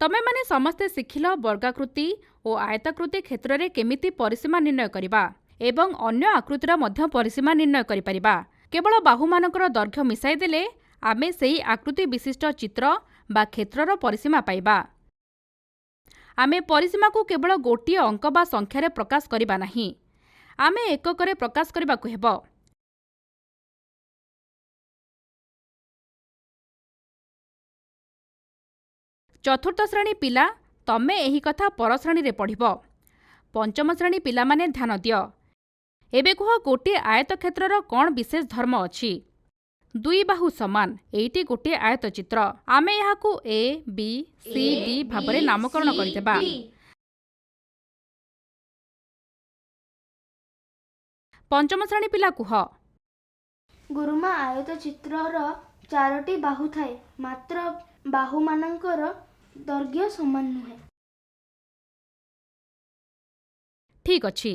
ତମେମାନେ ସମସ୍ତେ ଶିଖିଲ ବର୍ଗାକୃତି ଓ ଆୟତାକୃତି କ୍ଷେତ୍ରରେ କେମିତି ପରିସୀମା ନିର୍ଣ୍ଣୟ କରିବା ଏବଂ ଅନ୍ୟ ଆକୃତିର ମଧ୍ୟ ପରିସୀମା ନିର୍ଣ୍ଣୟ କରିପାରିବା। କେବଳ ବାହୁମାନଙ୍କର ଦୈର୍ଘ୍ୟ ମିଶାଇ ଦେଲେ ଆମେ ସେହି ଆକୃତି ବିଶିଷ୍ଟ ଚିତ୍ର ବା କ୍ଷେତ୍ରର ପରିସୀମା ପାଇବା। ଆମେ ପରିସୀମାକୁ କେବଳ ଗୋଟିଏ ଅଙ୍କ ବା ସଂଖ୍ୟାରେ ପ୍ରକାଶ କରିବା ନାହିଁ, ଆମେ ଏକକରେ ପ୍ରକାଶ କରିବାକୁ ହେବ। ଚତୁର୍ଥ ଶ୍ରେଣୀ ପିଲା, ତମେ ଏହି କଥା ପର ଶ୍ରେଣୀରେ ପଢ଼ିବ। ପଞ୍ଚମ ଶ୍ରେଣୀ ପିଲାମାନେ ଧ୍ୟାନ ଦିଅ। ଏବେ କୁହ, ଗୋଟିଏ ଆୟତକ୍ଷେତ୍ରର କ'ଣ ବିଶେଷ ଧର୍ମ ଅଛି? ଦୁଇ ବାହୁ ସମାନ। ଏଇଟି ଗୋଟିଏ ଆୟତଚିତ୍ର। ଆମେ ଏହାକୁ ଏ, ବି, ସି, ଡି ଭାବରେ ନାମକରଣ କରିଦେବା। ପଞ୍ଚମ ଶ୍ରେଣୀ ପିଲା କୁହ। ଗୁରୁମା, ଆୟତ ଚିତ୍ରର 4ଟି ବାହୁ ଥାଏ, ମାତ୍ର ବାହୁମାନଙ୍କର ଦୈର୍ଘ୍ୟ ସମାନ ନୁହେଁ। ଠିକ୍ ଅଛି।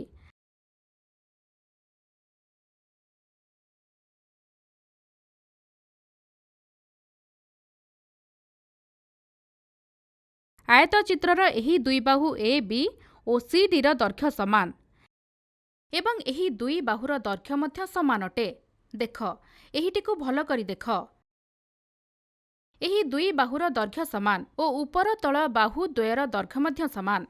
ଆୟତଚିତ୍ରର ଏହି ଦୁଇ ବାହୁ ଏ, ବି ଓ ସି, ଡିର ଦୈର୍ଘ୍ୟ ସମାନ ଏବଂ ଏହି ଦୁଇ ବାହୁର ଦୈର୍ଘ୍ୟ ମଧ୍ୟ ସମାନ ଅଟେ। ଦେଖ, ଏହିଟିକୁ ଭଲ କରି ଦେଖ। ଏହି ଦୁଇ ବାହୁର ଦୈର୍ଘ୍ୟ ସମାନ ଓ ଉପର ତଳ ବାହୁ ଦ୍ୱୟର ଦୈର୍ଘ୍ୟ ମଧ୍ୟ ସମାନ।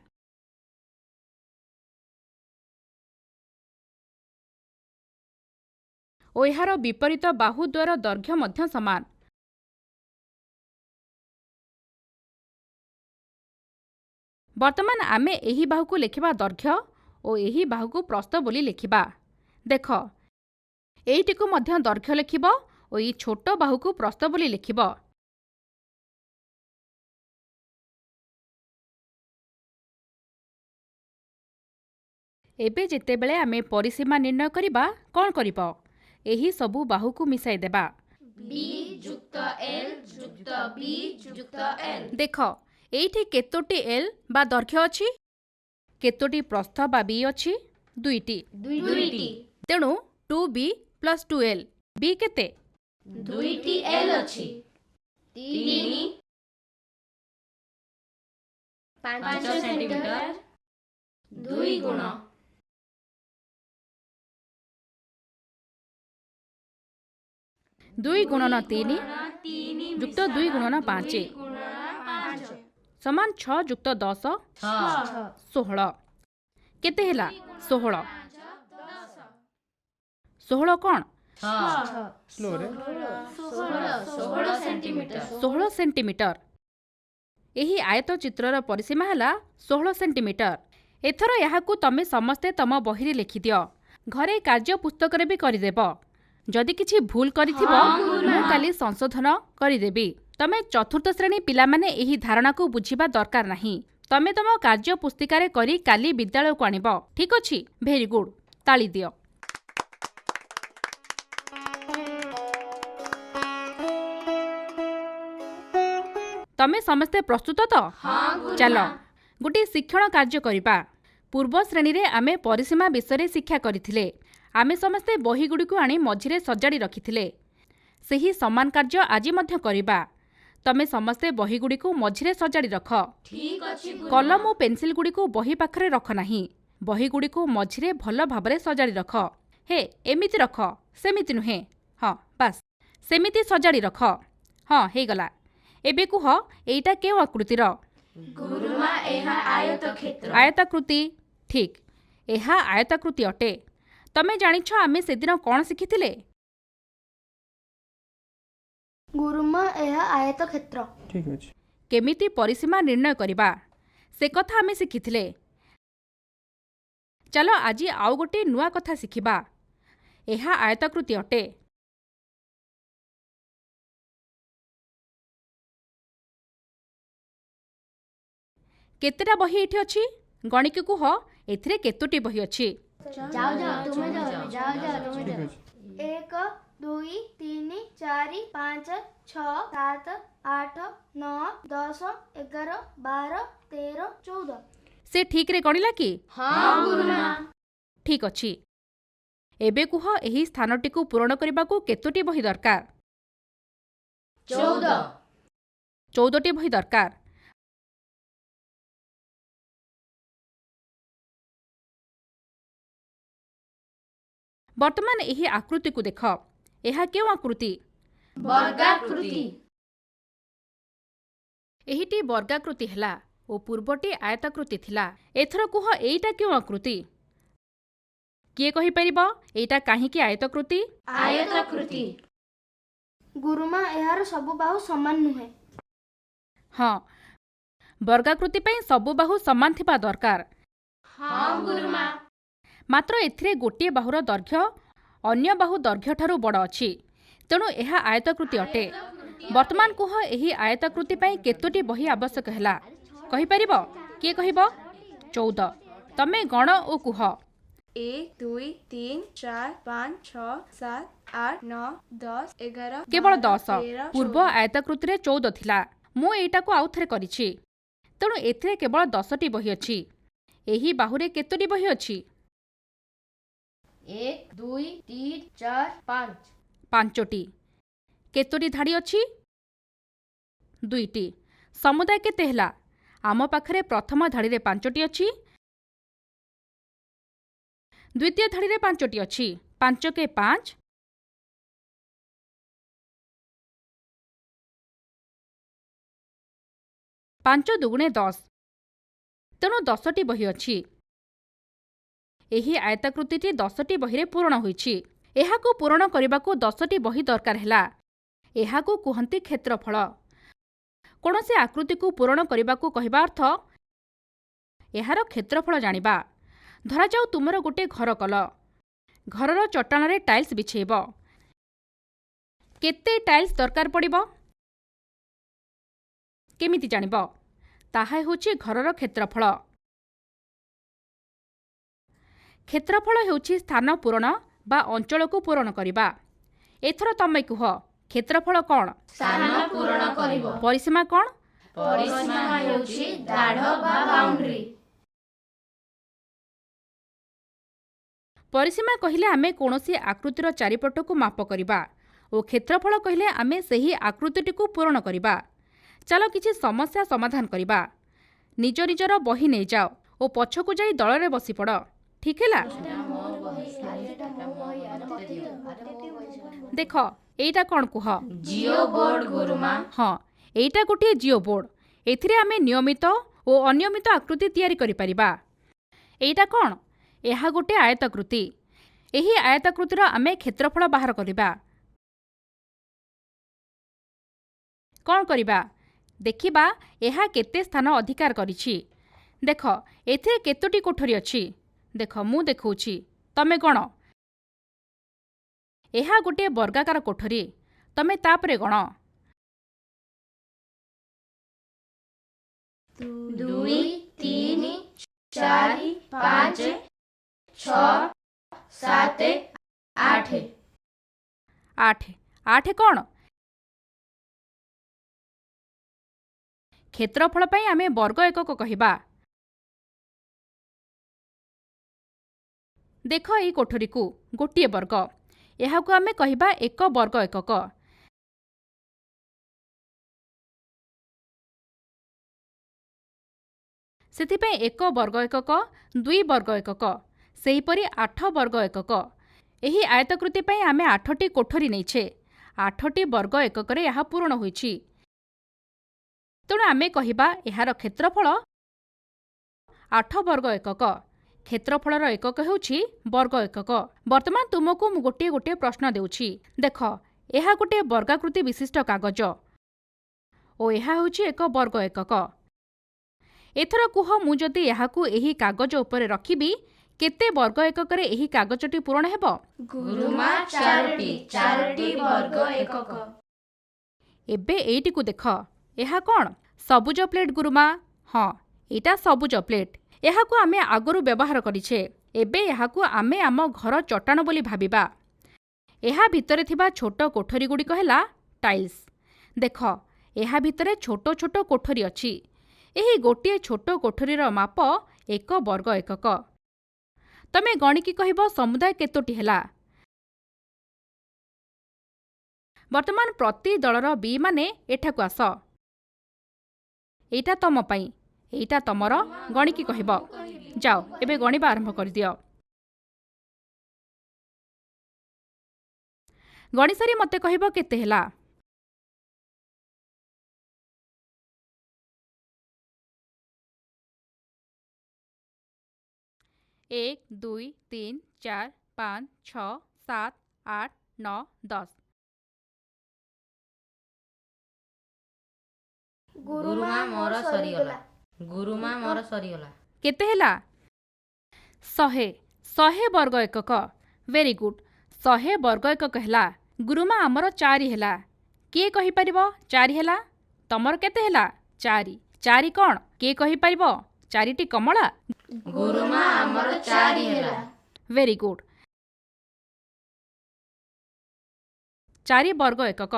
ଓ ଏହାର ବିପରୀତ ବାହୁ ଦ୍ୱୟର ଦୈର୍ଘ୍ୟ ମଧ୍ୟ ସମାନ। ବର୍ତ୍ତମାନ ଆମେ ଏହି ବାହୁକୁ ଲେଖିବା ଦୈର୍ଘ୍ୟ ଓ ଏହି ବାହୁକୁ ପ୍ରସ୍ଥ ବୋଲି ଲେଖିବା। ଦେଖ, ଏଇଟିକୁ ମଧ୍ୟ ଦୈର୍ଘ୍ୟ ଲେଖିବ ଓ ଏହି ଛୋଟ ବାହୁକୁ ପ୍ରସ୍ଥ ବୋଲି ଲେଖିବ। ଏବେ ଯେତେବେଳେ ଆମେ ପରିସୀମା ନିର୍ଣ୍ଣୟ କରିବା, କ'ଣ କରିବ? ଏହି ସବୁ ବାହୁକୁ ମିଶାଇ ଦେବା। B ଯୁକ୍ତ L ଯୁକ୍ତ B ଯୁକ୍ତ L। ଦେଖ, ଏଇଠି କେତୋଟି ଏଲ୍ ବା ଦୈର୍ଘ୍ୟ ଅଛି? କେତୋଟି ପ୍ରସ୍ଥ ବା ବି ଅଛି? 2ଟି। ତେଣୁ 2b + 2l। b କେତେ? 2ଟି L ଅଛି। 3 5 ସେଣ୍ଟିମିଟର 2 ଗୁଣ 2 ଗୁଣନ 3 ଯୁକ୍ତ 2 ଗୁଣନ 5 ସମାନ 6 ଯୁକ୍ତ 10 16। କେତେ ହେଲା? 16। 16 କ'ଣ? 16 ସେଣ୍ଟିମିଟର। 16 ସେଣ୍ଟିମିଟର। ଏହି ଆୟତଚିତ୍ରର ପରିସୀମା ହେଲା 16 ସେଣ୍ଟିମିଟର। ଏଥର ଏହାକୁ ତମେ ସମସ୍ତେ ତମ ବହିରେ ଲେଖିଦିଅ। ଘରେ କାର୍ଯ୍ୟ ପୁସ୍ତକରେ ବି କରିଦେବ। ଯଦି କିଛି ଭୁଲ କରିଥିବ, ମୁଁ କାଲି ସଂଶୋଧନ କରିଦେବି। ତମେ ଚତୁର୍ଥ ଶ୍ରେଣୀ ପିଲାମାନେ ଏହି ଧାରଣାକୁ ବୁଝିବା ଦରକାର ନାହିଁ। ତମେ ତମ କାର୍ଯ୍ୟ ପୁସ୍ତିକାରେ କରି କାଲି ବିଦ୍ୟାଳୟକୁ ଆଣିବ। ଠିକ୍ ଅଛି? Very good. ତାଳି ଦିଅ। ତମେ ସମସ୍ତେ ପ୍ରସ୍ତୁତ ତ? ଚାଲ ଗୋଟିଏ ଶିକ୍ଷଣ କାର୍ଯ୍ୟ କରିବା। ପୂର୍ବ ଶ୍ରେଣୀରେ ଆମେ ପରିସୀମା ବିଷୟରେ ଶିକ୍ଷା କରିଥିଲେ। ଆମେ ସମସ୍ତେ ବହିଗୁଡ଼ିକୁ ଆଣି ମଝିରେ ସଜାଡ଼ି ରଖିଥିଲେ। ସେହି ସମାନ କାର୍ଯ୍ୟ ଆଜି ମଧ୍ୟ କରିବା। ତମେ ସମସ୍ତେ ବହିଗୁଡ଼ିକୁ ମଝିରେ ସଜାଡ଼ି ରଖ। କଲମ ଓ ପେନ୍ସିଲଗୁଡ଼ିକୁ ବହି ପାଖରେ ରଖ ନାହିଁ। ବହିଗୁଡ଼ିକୁ ମଝିରେ ଭଲ ଭାବରେ ସଜାଡ଼ି ରଖ। ହେ ଏମିତି ରଖ, ସେମିତି ନୁହେଁ। ହଁ ବାସ୍ ସେମିତି ସଜାଡ଼ି ରଖ। ହଁ ହେଇଗଲା। ଏବେ କୁହ ଏଇଟା କେଉଁ ଆକୃତିର? ଗୁରୁମା ଏହା ଆୟତକ୍ଷେତ୍ର। ଆୟତାକୃତି। ଠିକ୍, ଏହା ଆୟତାକୃତି ଅଟେ। ତମେ ଜାଣିଛ ଆମେ ସେଦିନ କ'ଣ ଶିଖିଥିଲେ? ଗୁରୁମା ଏହା ଆୟତକ୍ଷେତ୍ର। ଠିକ୍ ଅଛି। କେମିତି ପରିସୀମା ନିର୍ଣ୍ଣୟ କରିବା ସେ କଥା ଆମେ ଶିଖିଥିଲେ। ଚାଲ ଆଜି ଆଉ ଗୋଟିଏ ନୂଆ କଥା ଶିଖିବା। ଏହା ଆୟତାକୃତି ଅଟେ। କେତେଟା ବହି ଏଠି ଅଛି? ଗଣିକି କୁହ ଏଥିରେ କେତୋଟି ବହି ଅଛି? ଯାଅ ଯାଅ ତୁମେ ଯାଅ ଯାଅ ଯାଅ ତୁମେ ଠିକ୍ ଯାଅ। ଅଛି। 1 2 3 4 5 6 7 8 9 10 11 12 13 14। ସେ ଠିକ୍ରେ ଗଣିଲା କି? ହଁ ଗୁରୁମା। ଠିକ୍ ଅଛି। ଏବେ କୁହ ଏହି ସ୍ଥାନଟିକୁ ପୂରଣ କରିବାକୁ କେତୋଟି ବହି ଦରକାର? 14। 14ଟି ବହି ଦରକାର। ବର୍ତ୍ତମାନ ଏହି ଆକୃତିକୁ ଦେଖ। ଏହା କେଉଁ ଆକୃତି? ବର୍ଗାକୃତି। ଏହିଟି ବର୍ଗାକୃତି ହେଲା ଓ ପୂର୍ବଟି ଆୟତାକୃତି ଥିଲା। ଏଥର କୁହ ଏଇଟା କେଉଁ ଆକୃତି? କିଏ କହିପାରିବ ଏଇଟା କାହିଁକି ଆୟତାକୃତି? ଆୟତାକୃତି। ଗୁରୁମା ଏହାର ସବୁ ବାହୁ ସମାନ ନୁହେଁ। ହଁ, ବର୍ଗାକୃତି ପାଇଁ ସବୁ ବାହୁ ସମାନ ଥିବା ଦରକାର। ହଁ ଗୁରୁମା। ମାତ୍ର ଏଥିରେ ଗୋଟିଏ ବାହୁର ଦୈର୍ଘ୍ୟ ଅନ୍ୟ ବାହୁ ଦୈର୍ଘ୍ୟଠାରୁ ବଡ଼ ଅଛି। ତେଣୁ ଏହା ଆୟତାକୃତି ଅଟେ। ବର୍ତ୍ତମାନ କୁହ ଏହି ଆୟତାକୃତି ପାଇଁ କେତୋଟି ବହି ଆବଶ୍ୟକ ହେଲା? କହିପାରିବ? କିଏ କହିବ? 14। ତମେ ଗଣ ଓ କୁହ। 1 2 3 4 5 6 7 8 9 10 11 କେବଳ 12 10। 13 ପୂର୍ବ 14। ଆୟତାକୃତିରେ 14 ଥିଲା। ମୁଁ ଏଇଟାକୁ ଆଉଥରେ କରିଛି। ତେଣୁ ଏଥିରେ କେବଳ 10ଟି ବହି ଅଛି। ଏହି ବାହୁରେ କେତୋଟି ବହି ଅଛି? 1 2 3 4 5। 5ଟି। କେତୋଟି ଧାଡ଼ି ଅଛି? 2ଟି। ସମୁଦାୟ କେତେ ହେଲା? ଆମ ପାଖରେ ପ୍ରଥମ ଧାଡ଼ିରେ 5ଟି ଅଛି, ଦ୍ୱିତୀୟ ଧାଡ଼ିରେ 5ଟି ଅଛି। 5 କେ 5, 5 ଦୁଗୁଣେ 10। ତେଣୁ 10ଟି ବହି ଅଛି। ଏହି ଆୟତାକୃତିଟି 10ଟି ବହିରେ ପୂରଣ ହୋଇଛି। ଏହାକୁ ପୂରଣ କରିବାକୁ 10ଟି ବହି ଦରକାର ହେଲା। ଏହାକୁ କୁହନ୍ତି କ୍ଷେତ୍ରଫଳ। କୌଣସି ଆକୃତିକୁ ପୂରଣ କରିବାକୁ କହିବା ଅର୍ଥ ଏହାର କ୍ଷେତ୍ରଫଳ ଜାଣିବା। ଧରାଯାଉ ତୁମର ଗୋଟିଏ ଘର କଲ। ଘରର ଚଟାଣରେ ଟାଇଲ୍ସ ବିଛେଇବ। କେତେ ଟାଇଲ୍ସ ଦରକାର ପଡ଼ିବ? କେମିତି ଜାଣିବ? ତାହା ହେଉଛି ଘରର କ୍ଷେତ୍ରଫଳ। କ୍ଷେତ୍ରଫଳ ହେଉଛି ସ୍ଥାନ ପୂରଣ ବା ଅଞ୍ଚଳକୁ ପୂରଣ କରିବା। ଏଥର ତମେ କୁହ କ୍ଷେତ୍ରଫଳ କ'ଣ? ସ୍ଥାନ ପୂରଣ କରିବ। ପରିସୀମା କ'ଣ? ପରିସୀମା ହେଉଛି ଦାଢ଼ ବା ବାଉଣ୍ଡ୍ରି। ପରିସୀମା କହିଲେ ଆମେ କୌଣସି ଆକୃତିର ଚାରିପଟକୁ ମାପ କରିବା ଓ କ୍ଷେତ୍ରଫଳ କହିଲେ ଆମେ ସେହି ଆକୃତିଟିକୁ ପୂରଣ କରିବା। ଚାଲ କିଛି ସମସ୍ୟା ସମାଧାନ କରିବା। ନିଜ ନିଜର ବହି ନେଇଯାଅ ଓ ପଛକୁ ଯାଇ ଦଳରେ ବସିପଡ଼। ଠିକ୍ ହେଲା? ଦେଖ ଏଇଟା କ'ଣ କୁହ? ଜିଓ ବୋର୍ଡ ଗୁରୁମା। ହଁ, ଏଇଟା ଗୋଟିଏ ଜିଓ ବୋର୍ଡ। ଏଥିରେ ଆମେ ନିୟମିତ ଓ ଅନିୟମିତ ଆକୃତି ତିଆରି କରିପାରିବା। ଏଇଟା କ'ଣ? ଏହା ଗୋଟିଏ ଆୟତାକୃତି। ଏହି ଆୟତାକୃତିର ଆମେ କ୍ଷେତ୍ରଫଳ ବାହାର କରିବା। କ'ଣ କରିବା? ଦେଖିବା ଏହା କେତେ ସ୍ଥାନ ଅଧିକାର କରିଛି। ଦେଖ ଏଥିରେ କେତୋଟି କୋଠରୀ ଅଛି? ଦେଖ ମୁଁ ଦେଖାଉଛି, ତମେ ଗଣ। ଏହା ଗୋଟିଏ ବର୍ଗାକାର କୋଠରୀ। ତମେ ତାପରେ ଗଣ। 2 3 4 5 6 7 8। 8 କ'ଣ? କ୍ଷେତ୍ରଫଳ ପାଇଁ ଆମେ ବର୍ଗ ଏକକ କହିବା। ଦେଖ ଏହି କୋଠରୀକୁ ଗୋଟିଏ ବର୍ଗ। ଏହାକୁ ଆମେ କହିବା 1 ବର୍ଗ ଏକକ। ସେଥିପାଇଁ 1 ବର୍ଗ ଏକକ 2 ବର୍ଗ ଏକକ ସେହିପରି 8 ବର୍ଗ ଏକକ। ଏହି ଆୟତକୃତି ପାଇଁ ଆମେ 8ଟି କୋଠରୀ ନେଇଛେ। 8ଟି ବର୍ଗ ଏକକରେ ଏହା ପୂରଣ ହୋଇଛି। ତେଣୁ ଆମେ କହିବା ଏହାର କ୍ଷେତ୍ରଫଳ 8 ବର୍ଗ ଏକକ। କ୍ଷେତ୍ରଫଳର ଏକକ ହେଉଛି ବର୍ଗ ଏକକ। ବର୍ତ୍ତମାନ ତୁମକୁ ମୁଁ ଗୋଟିଏ ଗୋଟିଏ ପ୍ରଶ୍ନ ଦେଉଛି। ଦେଖ, ଏହା ଗୋଟିଏ ବର୍ଗାକୃତି ବିଶିଷ୍ଟ କାଗଜ ଓ ଏହା ହେଉଛି ଏକ ବର୍ଗ ଏକକ। ଏଥର କୁହ, ମୁଁ ଯଦି ଏହାକୁ ଏହି କାଗଜ ଉପରେ ରଖିବି କେତେ ବର୍ଗ ଏକକରେ ଏହି କାଗଜଟି ପୂରଣ ହେବ? ଗୁରୁମା 4ଟି ବର୍ଗ ଏକକ। ଏବେ ଏଇଟିକୁ ଦେଖ, ଏହା କ'ଣ? ସବୁଜ ପ୍ଲେଟ୍ ଗୁରୁମା। ହଁ, ଏଇଟା ସବୁଜ ପ୍ଲେଟ୍। ଏହାକୁ ଆମେ ଆଗରୁ ବ୍ୟବହାର କରିଛେ। ଏବେ ଏହାକୁ ଆମେ ଆମ ଘର ଚଟାଣ ବୋଲି ଭାବିବା। ଏହା ଭିତରେ ଥିବା ଛୋଟ କୋଠରୀଗୁଡ଼ିକ ହେଲା ଟାଇଲ୍ସ। ଦେଖ, ଏହା ଭିତରେ ଛୋଟ ଛୋଟ କୋଠରୀ ଅଛି। ଏହି ଗୋଟିଏ ଛୋଟ କୋଠରୀର ମାପ 1 ବର୍ଗ ଏକକ। ତମେ ଗଣିକି କହିବ ସମୁଦାୟ କେତୋଟି ହେଲା? ବର୍ତ୍ତମାନ ପ୍ରତି ଦଳର ବି ମାନେ ଏଠାକୁ ଆସ। ଏଇଟା ତମ ପାଇଁ, ଏଇଟା ତମର। ଗଣିକି କହିବ। ଯାଅ, ଏବେ ଗଣିବା ଆରମ୍ଭ କରିଦିଅ। ଗଣିସାରି ମୋତେ କହିବ କେତେ ହେଲା। एक 2 3 4 5 6 7 8 9 10। ଗୁରୁମା ମୋର ସରିଗଲା। ଗୁରୁମା ମୋର ସରିଗଲା। କେତେ ହେଲା? 100 ବର୍ଗ ଏକକ। Very good. 100 ବର୍ଗ ଏକକ ହେଲା। ଗୁରୁମା ଆମର 4 ହେଲା। କିଏ କହିପାରିବ 4 ହେଲା? ତମର କେତେ ହେଲା? 4। 4 କ'ଣ? କିଏ କହିପାରିବ? 4ଟି କମଳା? ଗୁରୁମା ଆମର 4 ହେଲା। Very good. 4 ବର୍ଗ ଏକକ।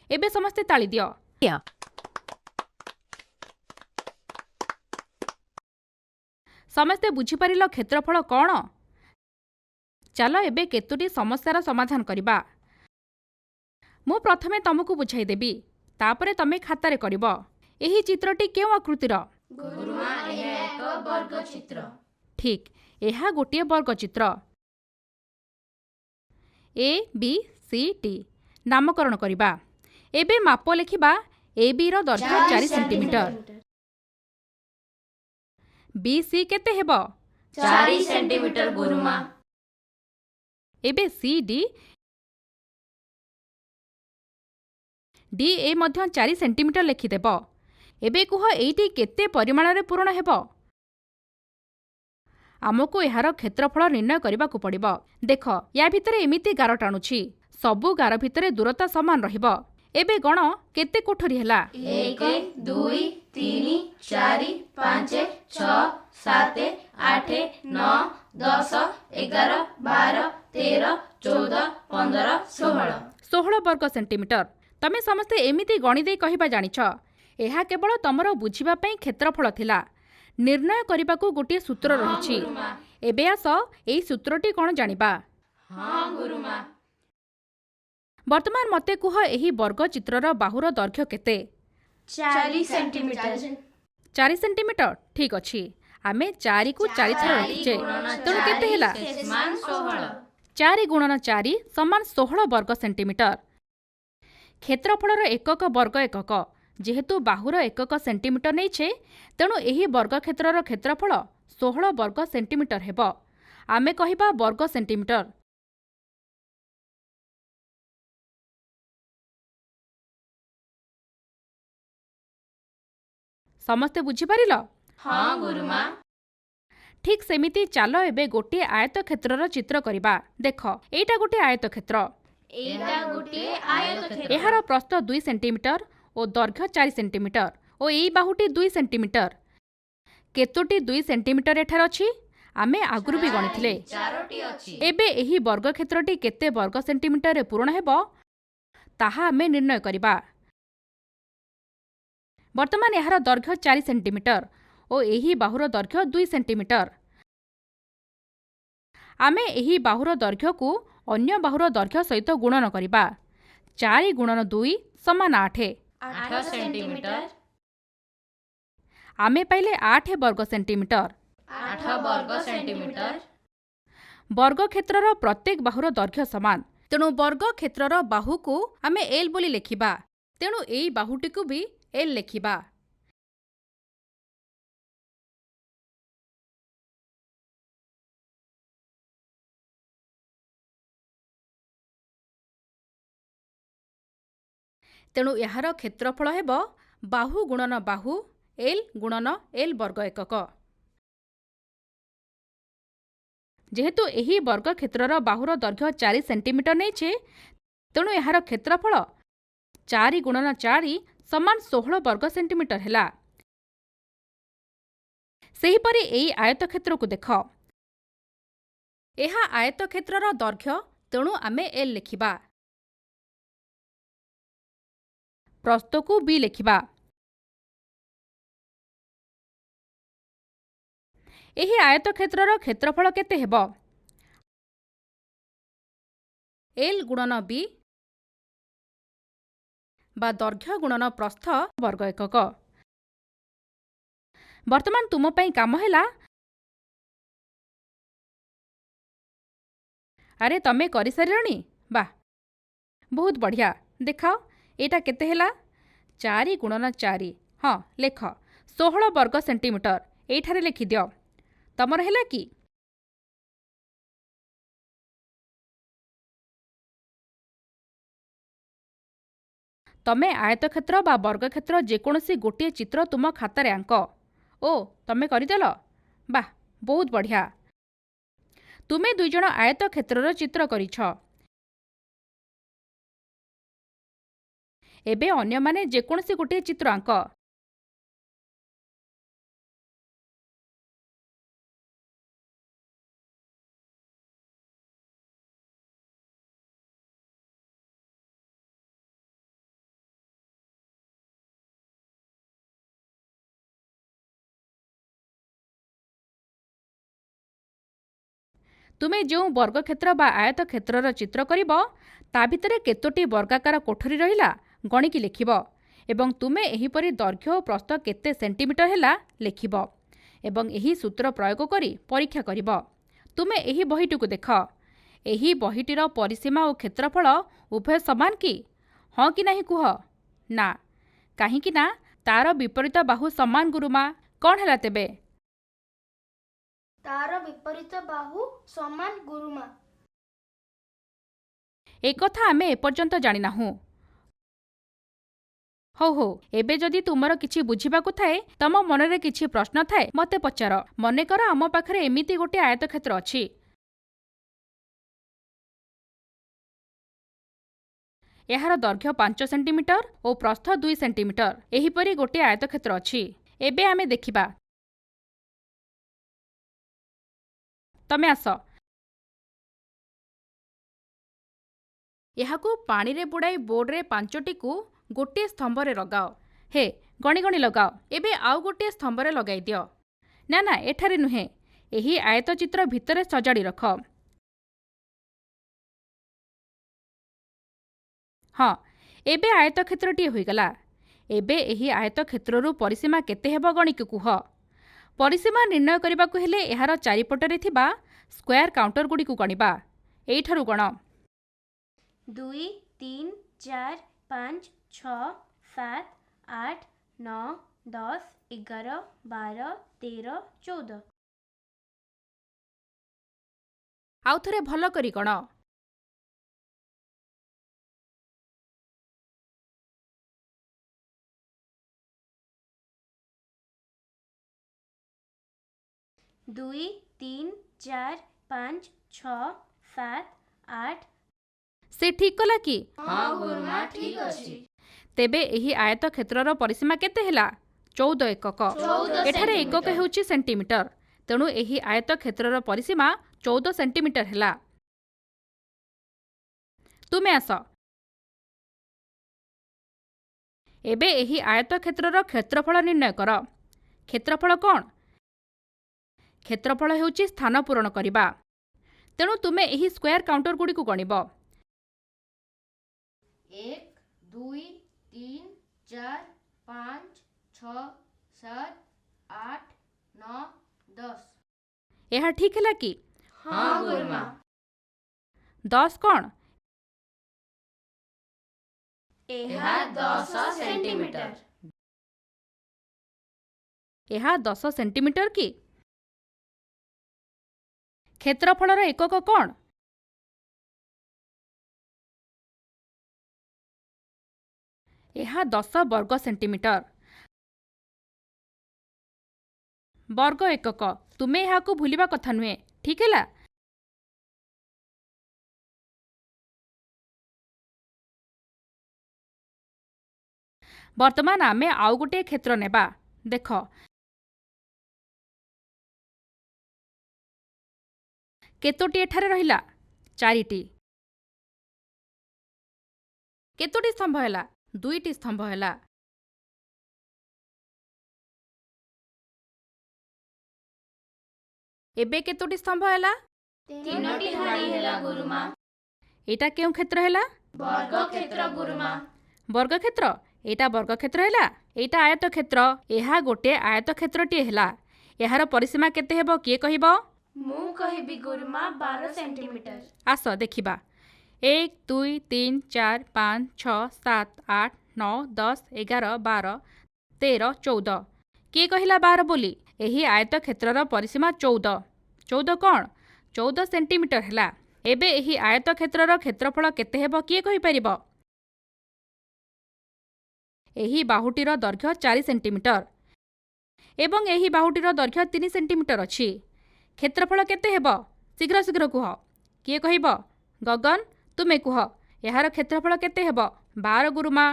ଏବେ ସମସ୍ତେ ତାଳି ଦିଅ। ସମସ୍ତେ ବୁଝିପାରିଲ କ୍ଷେତ୍ରଫଳ କ'ଣ? ଚାଲ ଏବେ କେତୋଟି ସମସ୍ୟାର ସମାଧାନ କରିବା। ମୁଁ ପ୍ରଥମେ ତମକୁ ବୁଝାଇଦେବି, ତାପରେ ତମେ ଖାତାରେ କରିବ। ଏହି ଚିତ୍ରଟି କେଉଁ ଆକୃତିର? ଗୁରୁମା ଏହା ଏକ ବର୍ଗ ଚିତ୍ର। ଠିକ୍, ଏହା ଗୋଟିଏ ବର୍ଗଚିତ୍ର। ଏ ବି ସି ଡି ନାମକରଣ କରିବା। ଏବେ ମାପ ଲେଖିବା। ଏ ବି ର ଦୈର୍ଘ୍ୟ 4 ସେଣ୍ଟିମିଟର। ବି ସି କେତେ ହେବ? 4 ସେଣ୍ଟିମିଟର ଗୁରୁମା। ଏବେ ସି ଡି ଡି ଏ ମଧ୍ୟ 4 ସେଣ୍ଟିମିଟର ଲେଖିଦେବ। ଏବେ କୁହ ଏଇଟି କେତେ ପରିମାଣରେ ପୂରଣ ହେବ? ଆମକୁ ଏହାର କ୍ଷେତ୍ରଫଳ ନିର୍ଣ୍ଣୟ କରିବାକୁ ପଡ଼ିବ। ଦେଖ, ୟା ଭିତରେ ଏମିତି ଗାର ଟାଣୁଛି। ସବୁ ଗାର ଭିତରେ ଦୂରତା ସମାନ ରହିବ। ଏବେ ଗଣ କେତେ କୋଠରୀ ହେଲା? 1 2 3 4 5 6 7 8 9 10 11 12 13 14 15 16। 16 ବର୍ଗ ସେଣ୍ଟିମିଟର। ତମେ ସମସ୍ତେ ଏମିତି ଗଣିଦେଇ କହିବା ଜାଣିଛ। ଏହା କେବଳ ତମର ବୁଝିବା ପାଇଁ କ୍ଷେତ୍ରଫଳ ଥିଲା। ନିର୍ଣ୍ଣୟ କରିବାକୁ ଗୋଟିଏ ସୂତ୍ର ରହିଛି। ଏବେ ଆସ ଏଇ ସୂତ୍ରଟି କ'ଣ ଜାଣିବା। ହଁ ଗୁରୁମା। ବର୍ତ୍ତମାନ ମୋତେ କୁହ ଏହି ବର୍ଗଚିତ୍ରର ବାହୁର ଦୈର୍ଘ୍ୟ କେତେ? 4 ସେଣ୍ଟିମିଟର। 4 ସେଣ୍ଟିମିଟର। ଠିକ୍ ଅଛି। ଆମେ 4କୁ 4 ଥର ରଖିଛେ। ତେଣୁ କେତେ ହେଲା? 16। 4 ଗୁଣନ 4 ସମାନ 16 ବର୍ଗ ସେଣ୍ଟିମିଟର। କ୍ଷେତ୍ରଫଳର ଏକକ ବର୍ଗ ଏକକ। ଯେହେତୁ ବାହୁର ଏକକ ସେଣ୍ଟିମିଟର ନେଇଛେ, ତେଣୁ ଏହି ବର୍ଗକ୍ଷେତ୍ରର କ୍ଷେତ୍ରଫଳ 16 ବର୍ଗ ସେଣ୍ଟିମିଟର ହେବ। ଆମେ କହିବା ବର୍ଗ ସେଣ୍ଟିମିଟର। ସମସ୍ତେ ବୁଝିପାରିଲ? ହଁ ଗୁରୁମା। ଠିକ୍ ସେମିତି ଚାଲ ଏବେ ଗୋଟିଏ ଆୟତକ୍ଷେତ୍ରର ଚିତ୍ର କରିବା। ଦେଖ, ଏଇଟା ଗୋଟିଏ ଆୟତକ୍ଷେତ୍ର। ଏଇଟା ଗୋଟିଏ ଆୟତକ୍ଷେତ୍ର। ଏହାର ପ୍ରସ୍ଥ 2 ସେଣ୍ଟିମିଟର ଓ ଦୈର୍ଘ୍ୟ 4 ସେଣ୍ଟିମିଟର ଓ ଏଇ ବାହୁଟି 2 ସେଣ୍ଟିମିଟର। କେତୋଟି 2 ସେଣ୍ଟିମିଟର ଏଠାରେ ଅଛି? ଆମେ ଆଗରୁ ବି ଗଣିଥିଲେ। 4ଟି ଅଛି। ଏବେ ଏହି ବର୍ଗକ୍ଷେତ୍ରଟି କେତେ ବର୍ଗ ସେଣ୍ଟିମିଟରରେ ପୂରଣ ହେବ ତାହା ଆମେ ନିର୍ଣ୍ଣୟ କରିବା। ବର୍ତ୍ତମାନ ଏହାର ଦୈର୍ଘ୍ୟ 4 ସେଣ୍ଟିମିଟର ଓ ଏହି ବାହୁର ଦୈର୍ଘ୍ୟ 2 ସେଣ୍ଟିମିଟର। ଆମେ ଏହି ବାହୁର ଦୈର୍ଘ୍ୟକୁ ଅନ୍ୟ ବାହୁର ଦୈର୍ଘ୍ୟ ସହିତ ଗୁଣନ କରିବା। 4 ଗୁଣନ 2 ସମାନ 8। 8 ସେଣ୍ଟିମିଟର। आमे पाइले 8 वर्ग सेंटीमीटर। 8 वर्ग सेंटीमीटर। वर्ग क्षेत्रर प्रत्येक बाहुर दैर्घ्य समान, तेणु वर्ग क्षेत्रर बाहु को आमे एल बोली लेखिबा, तेणु एई बाहुटी को भी एल लेखिबा। तेणु यार क्षेत्रफल हेब बाहु गुणन बाहु एल गुणन एल वर्ग एकक। जेहेतु एही वर्ग क्षेत्रर बाहुर दैर्घ्य 4 सेंटीमीटर नैछे, तेणु यार क्षेत्रफल 4 गुणन 4 समान 16 वर्ग सेंटीमीटर हेला। सेहीपरि एई आयतक्षेत्र को देख, एहा आयतक्षेत्रर दैर्घ्य, तेणु आमे एल लेखिबा। प्रस्थ को बी लेखिबा। एही आयतक्षेत्रर क्षेत्रफल केते हेब? एल गुणन बी बा दैर्घ्य गुणन प्रस्थ वर्ग एकक। वर्तमान तुम पई काम हैला, अरे तमे करि सारिलणी? वाह, बहुत बढ़िया। देखाओ एटा केते हेला? 4 गुणन 4, हाँ लेख 16 वर्ग सेंटीमीटर एठारे लेखि दियो। तमर हेला कि? तमे आयतक्षेत्र बा वर्गक्षेत्र जेकोसी गोटे चित्र तुम खातारे आंक। ओ तमे करिदेल? वाह, बहुत बढ़िया। तुमे दुई जण आयतक्षेत्रर चित्र करिछ। एबे अन्य माने जेकोसी गोटे चित्र आंक। तुमे जो वर्गक्षेत्र बा आयतक्षेत्रर चित्र करिब, ता भितरे केतोटी वर्गाकार कोठरी रहिला गणिकी लेखिब एवं तुमे एहीपरि दैर्घ्य और प्रस्थ केते सेंटीमीटर हेला लेखिब एवं एही सूत्र प्रयोग करी परीक्षा करिब। तुमे एही बहीटी को देख, एही बहीटीर परिसीमा और क्षेत्रफल उभय समान कि? हाँ कि नहीं कुह? ना, काहींकि ना तार विपरीत बाहु समान गुरुमा। कौन हेला तेबे? तार विपरीत बाहु समान गुरुमा। एक कथा आमे एपर्यंत जानिनाहु। हो हो, एबे जदि तुमर किछि बुझिबाकु थाए, तम मनरे किछि प्रश्न थाए मते पचार। मनेकर आम पाखरे एमिति गोटे आयतक्षेत्र अछि। एहार दैर्घ्य 5 सेंटीमीटर और प्रस्थ 2 सेंटीमीटर। एहीपरि गोटे आयतक्षेत्र अछि। एबे आमे देखिबा। तमे आस। एहाकु पानी रे बुड़ाई बोर्ड रे 5टी को गोटे स्तंभरे लगाओ। हे गणी गणी लगाओ। एबे आउ गोटे स्तंभरे लगाई दियो। ना ना, एठारे नुहे, एही आयतचित्र भितरे सजाड़ी रख। हाँ, एबे आयतक्षेत्रटी होइगला। एबे एही आयतक्षेत्ररु परिसीमा केते हेब गणिक कुह। परिसीमा निर्णय करबाकु हेले एहार चारिपटरे थिबा स्क्वायर काउंटर गुडी को गणिबा। एइठारु गण 2 3 4 5 6 7 8 9 10 11 12 13 14। आउ थरे भल करी गण। 2 3 4 5 6 7 8। से ठीक कला कि? हाँ गुरुमा, ठीक अछि। तेबे एही आयतक्षेत्रर परिसीमा केते हेला? 14 एकक। 14 एठारे एकक हेउची सेंटीमीटर, तेणु एही आयतक्षेत्रर परिसीमा 14 सेंटीमीटर हेला। तुमे आस। एबे एही आयतक्षेत्रर क्षेत्रफल निर्णय कर। क्षेत्रफल कौन? क्षेत्रफल हेउची स्थान पूरण करिबा। तेणु तुमे एही स्क्वायर काउंटर गुडी को गणिब। 1 2 3 4 5 6 7 8 9 10 ଏହା ଠିକ୍ ହେଲା କି? हाँ गुरुमा 10 କ'ଣ? ଏହା 10 ସେଣ୍ଟିମିଟର ଏହା 10 ସେଣ୍ଟିମିଟର କି? କ୍ଷେତ୍ରଫଳର ଏକକ କ'ଣ? ଏହା 10 ବର୍ଗ ସେଣ୍ଟିମିଟର। ବର୍ଗ ଏକକ, ତୁମେ ଏହାକୁ ଭୁଲିବା କଥା ନୁହେଁ, ଠିକ୍ ହେଲା? ବର୍ତ୍ତମାନ ଆମେ ଆଉ ଗୋଟିଏ କ୍ଷେତ୍ର ନେବା। ଦେଖ, କେତୋଟି ଏଠାରେ ରହିଲା? 4ଟି। କେତୋଟି ସ୍ତମ୍ଭ ହେଲା? 2ଟି ସ୍ତମ୍ଭ ହେଲା। ଏବେ କେତୋଟି ସ୍ତମ୍ଭ ହେଲା? 3ଟି ଧାଡ଼ି ହେଲା ଗୁରୁମା ଏଇଟା କେଉଁ କ୍ଷେତ୍ର ହେଲା? ବର୍ଗ କ୍ଷେତ୍ର ଗୁରୁମା ବର୍ଗକ୍ଷେତ୍ର। ଏଇଟା ବର୍ଗକ୍ଷେତ୍ର ହେଲା। ଏଇଟା ଆୟତକ୍ଷେତ୍ର। ଏହା ଗୋଟିଏ ଆୟତକ୍ଷେତ୍ରଟିଏ ହେଲା। ଏହାର ପରିସୀମା କେତେ ହେବ କିଏ କହିବ? ମୁଁ କହିବି ଗୁରୁମା 12 ସେଣ୍ଟିମିଟର। ଆସ ଦେଖିବା। 1 2 3 4 5 6 7 8 9 10 11 12 13 14 କିଏ କହିଲା 12 ବୋଲି? ଏହି ଆୟତକ୍ଷେତ୍ରର ପରିସୀମା 14। 14 କ'ଣ? 14 ସେଣ୍ଟିମିଟର ହେଲା। ଏବେ ଏହି ଆୟତକ୍ଷେତ୍ରର କ୍ଷେତ୍ରଫଳ କେତେ ହେବ କିଏ କହିପାରିବ? ଏହି ବାହୁଟିର ଦୈର୍ଘ୍ୟ 4 ସେଣ୍ଟିମିଟର ଏବଂ ଏହି ବାହୁଟିର ଦୈର୍ଘ୍ୟ 3 ସେଣ୍ଟିମିଟର ଅଛି। କ୍ଷେତ୍ରଫଳ କେତେ ହେବ? ଶୀଘ୍ର ଶୀଘ୍ର କୁହ। କିଏ କହିବ? ଗଗନ, ତୁମେ କୁହ। ଏହାର କ୍ଷେତ୍ରଫଳ କେତେ ହେବ? 12 ଗୁରୁମା।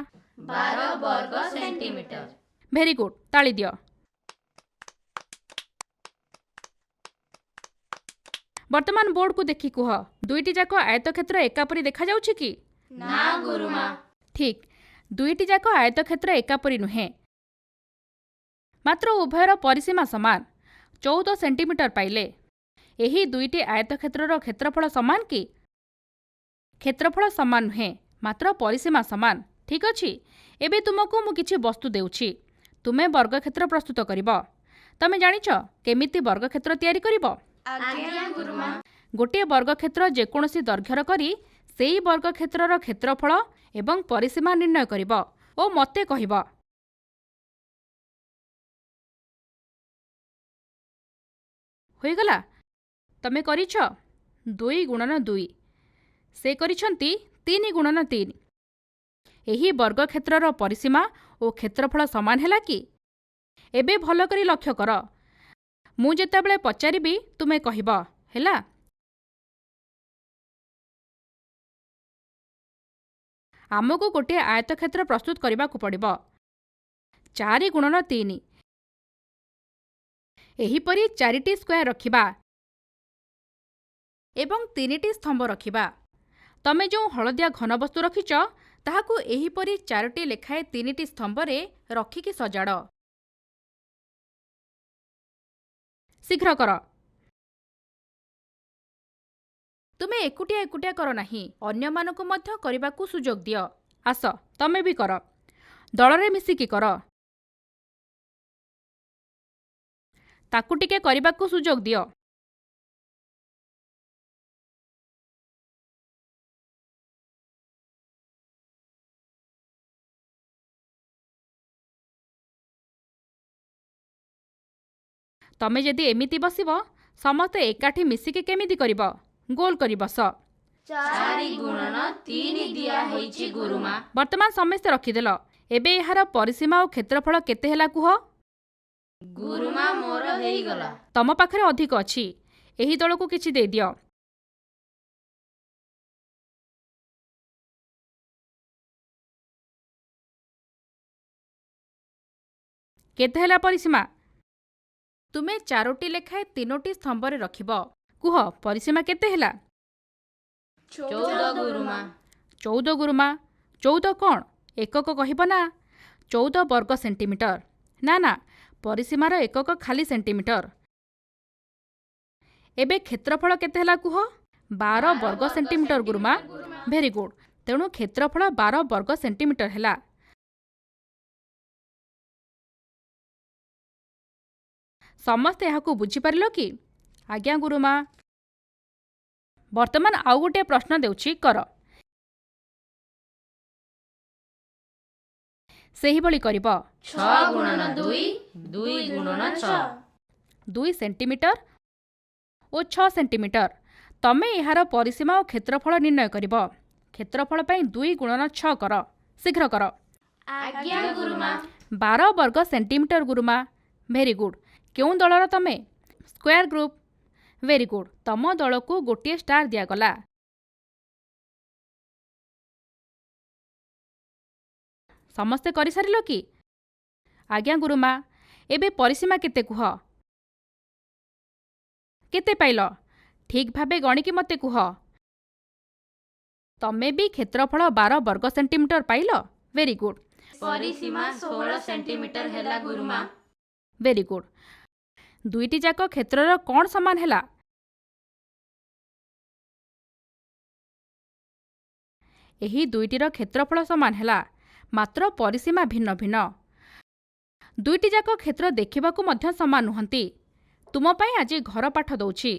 12 ବର୍ଗ ସେଣ୍ଟିମିଟର ଭେରି ଗୁଡ୍, ତାଳି ଦିଅ। ବର୍ତ୍ତମାନ ବୋର୍ଡକୁ ଦେଖି କୁହ, ଦୁଇଟି ଯାକ ଆୟତକ୍ଷେତ୍ର ଏକାପରି ଦେଖାଯାଉଛି କି? ନା ଗୁରୁମା ଠିକ୍, ଦୁଇଟି ଯାକ ଆୟତକ୍ଷେତ୍ର ଏକାପରି ନୁହେଁ। ମାତ୍ର ଉଭୟର ପରିସୀମା ସମାନ, 14 ସେଣ୍ଟିମିଟର ପାଇଲେ। ଏହି ଦୁଇଟି ଆୟତକ୍ଷେତ୍ରର କ୍ଷେତ୍ରଫଳ ସମାନ କି? କ୍ଷେତ୍ରଫଳ ସମାନ ନୁହେଁ, ମାତ୍ର ପରିସୀମା ସମାନ। ଠିକ୍ ଅଛି। ଏବେ ତୁମକୁ ମୁଁ କିଛି ବସ୍ତୁ ଦେଉଛି। ତୁମେ ବର୍ଗକ୍ଷେତ୍ର ପ୍ରସ୍ତୁତ କରିବ। ତମେ ଜାଣିଛ କେମିତି ବର୍ଗକ୍ଷେତ୍ର ତିଆରି କରିବ? ଆଜ୍ଞା ଗୁରୁମା ଗୋଟିଏ ବର୍ଗକ୍ଷେତ୍ର ଯେକୌଣସି ଦୈର୍ଘ୍ୟର କରି ସେହି ବର୍ଗକ୍ଷେତ୍ରର କ୍ଷେତ୍ରଫଳ ଏବଂ ପରିସୀମା ନିର୍ଣ୍ଣୟ କରିବ ଓ ମୋତେ କହିବ। ହୋଇଗଲା? ତମେ କରିଛ 2 ଗୁଣନ 2, ସେ କରିଛନ୍ତି 3 ଗୁଣନ 3। ଏହି ବର୍ଗକ୍ଷେତ୍ରର ପରିସୀମା ଓ କ୍ଷେତ୍ରଫଳ ସମାନ ହେଲା କି? ଏବେ ଭଲ କରି ଲକ୍ଷ୍ୟ କର। ମୁଁ ଯେତେବେଳେ ପଚାରିବି ତୁମେ କହିବ, ହେଲା? ଆମକୁ ଗୋଟିଏ ଆୟତକ୍ଷେତ୍ର ପ୍ରସ୍ତୁତ କରିବାକୁ ପଡ଼ିବ। 4 ଗୁଣନ 3, ଏହିପରି 4ଟି ସ୍କୋୟାର ରଖିବା ଏବଂ 3ଟି ସ୍ତମ୍ଭ ରଖିବା। ତମେ ଯେଉଁ ହଳଦିଆ ଘନବସ୍ତୁ ରଖିଛ ତାହାକୁ ଏହିପରି 4ଟି ଲେଖାଏଁ 3ଟି ସ୍ତମ୍ଭରେ ରଖିକି ସଜାଡ଼। ଶୀଘ୍ର କର। ତୁମେ ଏକୁଟିଆ ଏକୁଟିଆ କର ନାହିଁ, ଅନ୍ୟମାନଙ୍କୁ ମଧ୍ୟ କରିବାକୁ ସୁଯୋଗ ଦିଅ। ଆସ, ତମେ ବି କର। ଦଳରେ ମିଶିକି କର। ତାକୁ ଟିକେ କରିବାକୁ ସୁଯୋଗ ଦିଅ। ତମେ ଯଦି ଏମିତି ବସିବ, ସମସ୍ତେ ଏକାଠି ମିଶିକି କେମିତି କରିବ? ଗୋଲ କରି ବସ। 4 ଗୁଣନ 3 ଦିଆ ହେଇଛି ଗୁରୁମା ବର୍ତ୍ତମାନ ସମସ୍ତେ ରଖିଦେଲ। ଏବେ ଏହାର ପରିସୀମା ଓ କ୍ଷେତ୍ରଫଳ କେତେ ହେଲା କୁହ? ଗୁରୁମା ମୋର ହେଇଗଲା। ତମ ପାଖରେ ଅଧିକ ଅଛି, ଏହି ଦଳକୁ କିଛି ଦେଇଦିଅ। କେତେ ହେଲା ପରିସୀମା? ତୁମେ 4ଟି ଲେଖାଏଁ 3ଟି ସ୍ତମ୍ଭରେ ରଖିବ। କୁହ, ପରିସୀମା କେତେ ହେଲା? 14 ଗୁରୁମା 14 ଗୁରୁମା। 14 କ'ଣ? ଏକକ କହିବ ନା। 14 ବର୍ଗ ସେଣ୍ଟିମିଟର। ନା ନା, ପରିସୀମାର ଏକକ ଖାଲି ସେଣ୍ଟିମିଟର। ଏବେ କ୍ଷେତ୍ରଫଳ କେତେ ହେଲା କୁହ? 12 ବର୍ଗ ସେଣ୍ଟିମିଟର ଗୁରୁମା। Very good. ତେଣୁ କ୍ଷେତ୍ରଫଳ 12 ବର୍ଗ ସେଣ୍ଟିମିଟର ହେଲା। ସମସ୍ତେ ଏହାକୁ ବୁଝିପାରିଲ କି? ଆଜ୍ଞା ଗୁରୁମା। ବର୍ତ୍ତମାନ ଆଉ ଗୋଟିଏ ପ୍ରଶ୍ନ ଦେଉଛି, କର। ସେହିଭଳି କରିବ। 6 ଗୁଣନ 2 2 ଗୁଣନ 6 2 ସେଣ୍ଟିମିଟର ଓ 6 ସେଣ୍ଟିମିଟର। ତମେ ଏହାର ପରିସୀମା ଓ କ୍ଷେତ୍ରଫଳ ନିର୍ଣ୍ଣୟ କରିବ। କ୍ଷେତ୍ରଫଳ ପାଇଁ 2 ଗୁଣନ 6 କର। ଶୀଘ୍ର କର। ଆଜ୍ଞା ଗୁରୁମା। 12 ବର୍ଗ ସେଣ୍ଟିମିଟର ଗୁରୁମା। Very good. କେଉଁ ଦଳର ତମେ? Square group. Very good. ତମ ଦଳକୁ ଗୋଟିଏ ଷ୍ଟାର ଦିଆଗଲା। ସମସ୍ତେ କରିସାରିଲ କି? ଆଜ୍ଞା ଗୁରୁମା। ଏବେ ପରିସୀମା କେତେ କୁହ? କେତେ ପାଇଲ? ଠିକ୍ ଭାବେ ଗଣିକି ମୋତେ କୁହ। ତମେ ବି କ୍ଷେତ୍ରଫଳ 12 ବର୍ଗ ସେଣ୍ଟିମିଟର ପାଇଲ। Very good. ପରିସୀମା 16 ସେଣ୍ଟିମିଟର ହେଲା ଗୁରୁମା। Very good. ଦୁଇଟି ଯାକ କ୍ଷେତ୍ରର କ'ଣ ସମାନ ହେଲା? ଏହି ଦୁଇଟିର କ୍ଷେତ୍ରଫଳ ସମାନ ହେଲା, ମାତ୍ର ପରିସୀମା ଭିନ୍ନ ଭିନ୍ନ। ଦୁଇଟି ଯାକ କ୍ଷେତ୍ର ଦେଖିବାକୁ ମଧ୍ୟ ସମାନ ନୁହନ୍ତି। ତୁମ ପାଇଁ ଆଜି ଘର ପାଠ ଦଉଛି।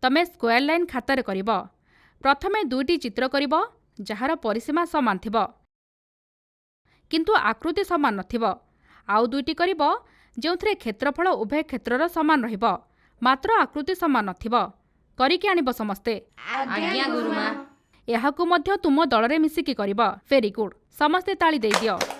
ତମେ ସ୍କୋୟାର ଲାଇନ୍ ଖାତାରେ କରିବ। ପ୍ରଥମେ 2ଟି ଚିତ୍ର କରିବ ଯାହାର ପରିସୀମା ସମାନ ଥିବ କିନ୍ତୁ ଆକୃତି ସମାନ ନଥିବ। ଆଉ 2ଟି କରିବ ଯେଉଁଥିରେ କ୍ଷେତ୍ରଫଳ ଉଭୟ କ୍ଷେତ୍ରର ସମାନ ରହିବ, ମାତ୍ର ଆକୃତି ସମାନ ନଥିବ। କରିକି ଆଣିବ ସମସ୍ତେ। ଆଜ୍ଞା ଗୁରୁମା। ଏହାକୁ ମଧ୍ୟ ତୁମ ଦଳରେ ମିଶିକି କରିବ। Very good. ସମସ୍ତେ ତାଳି ଦେଇଦିଅ।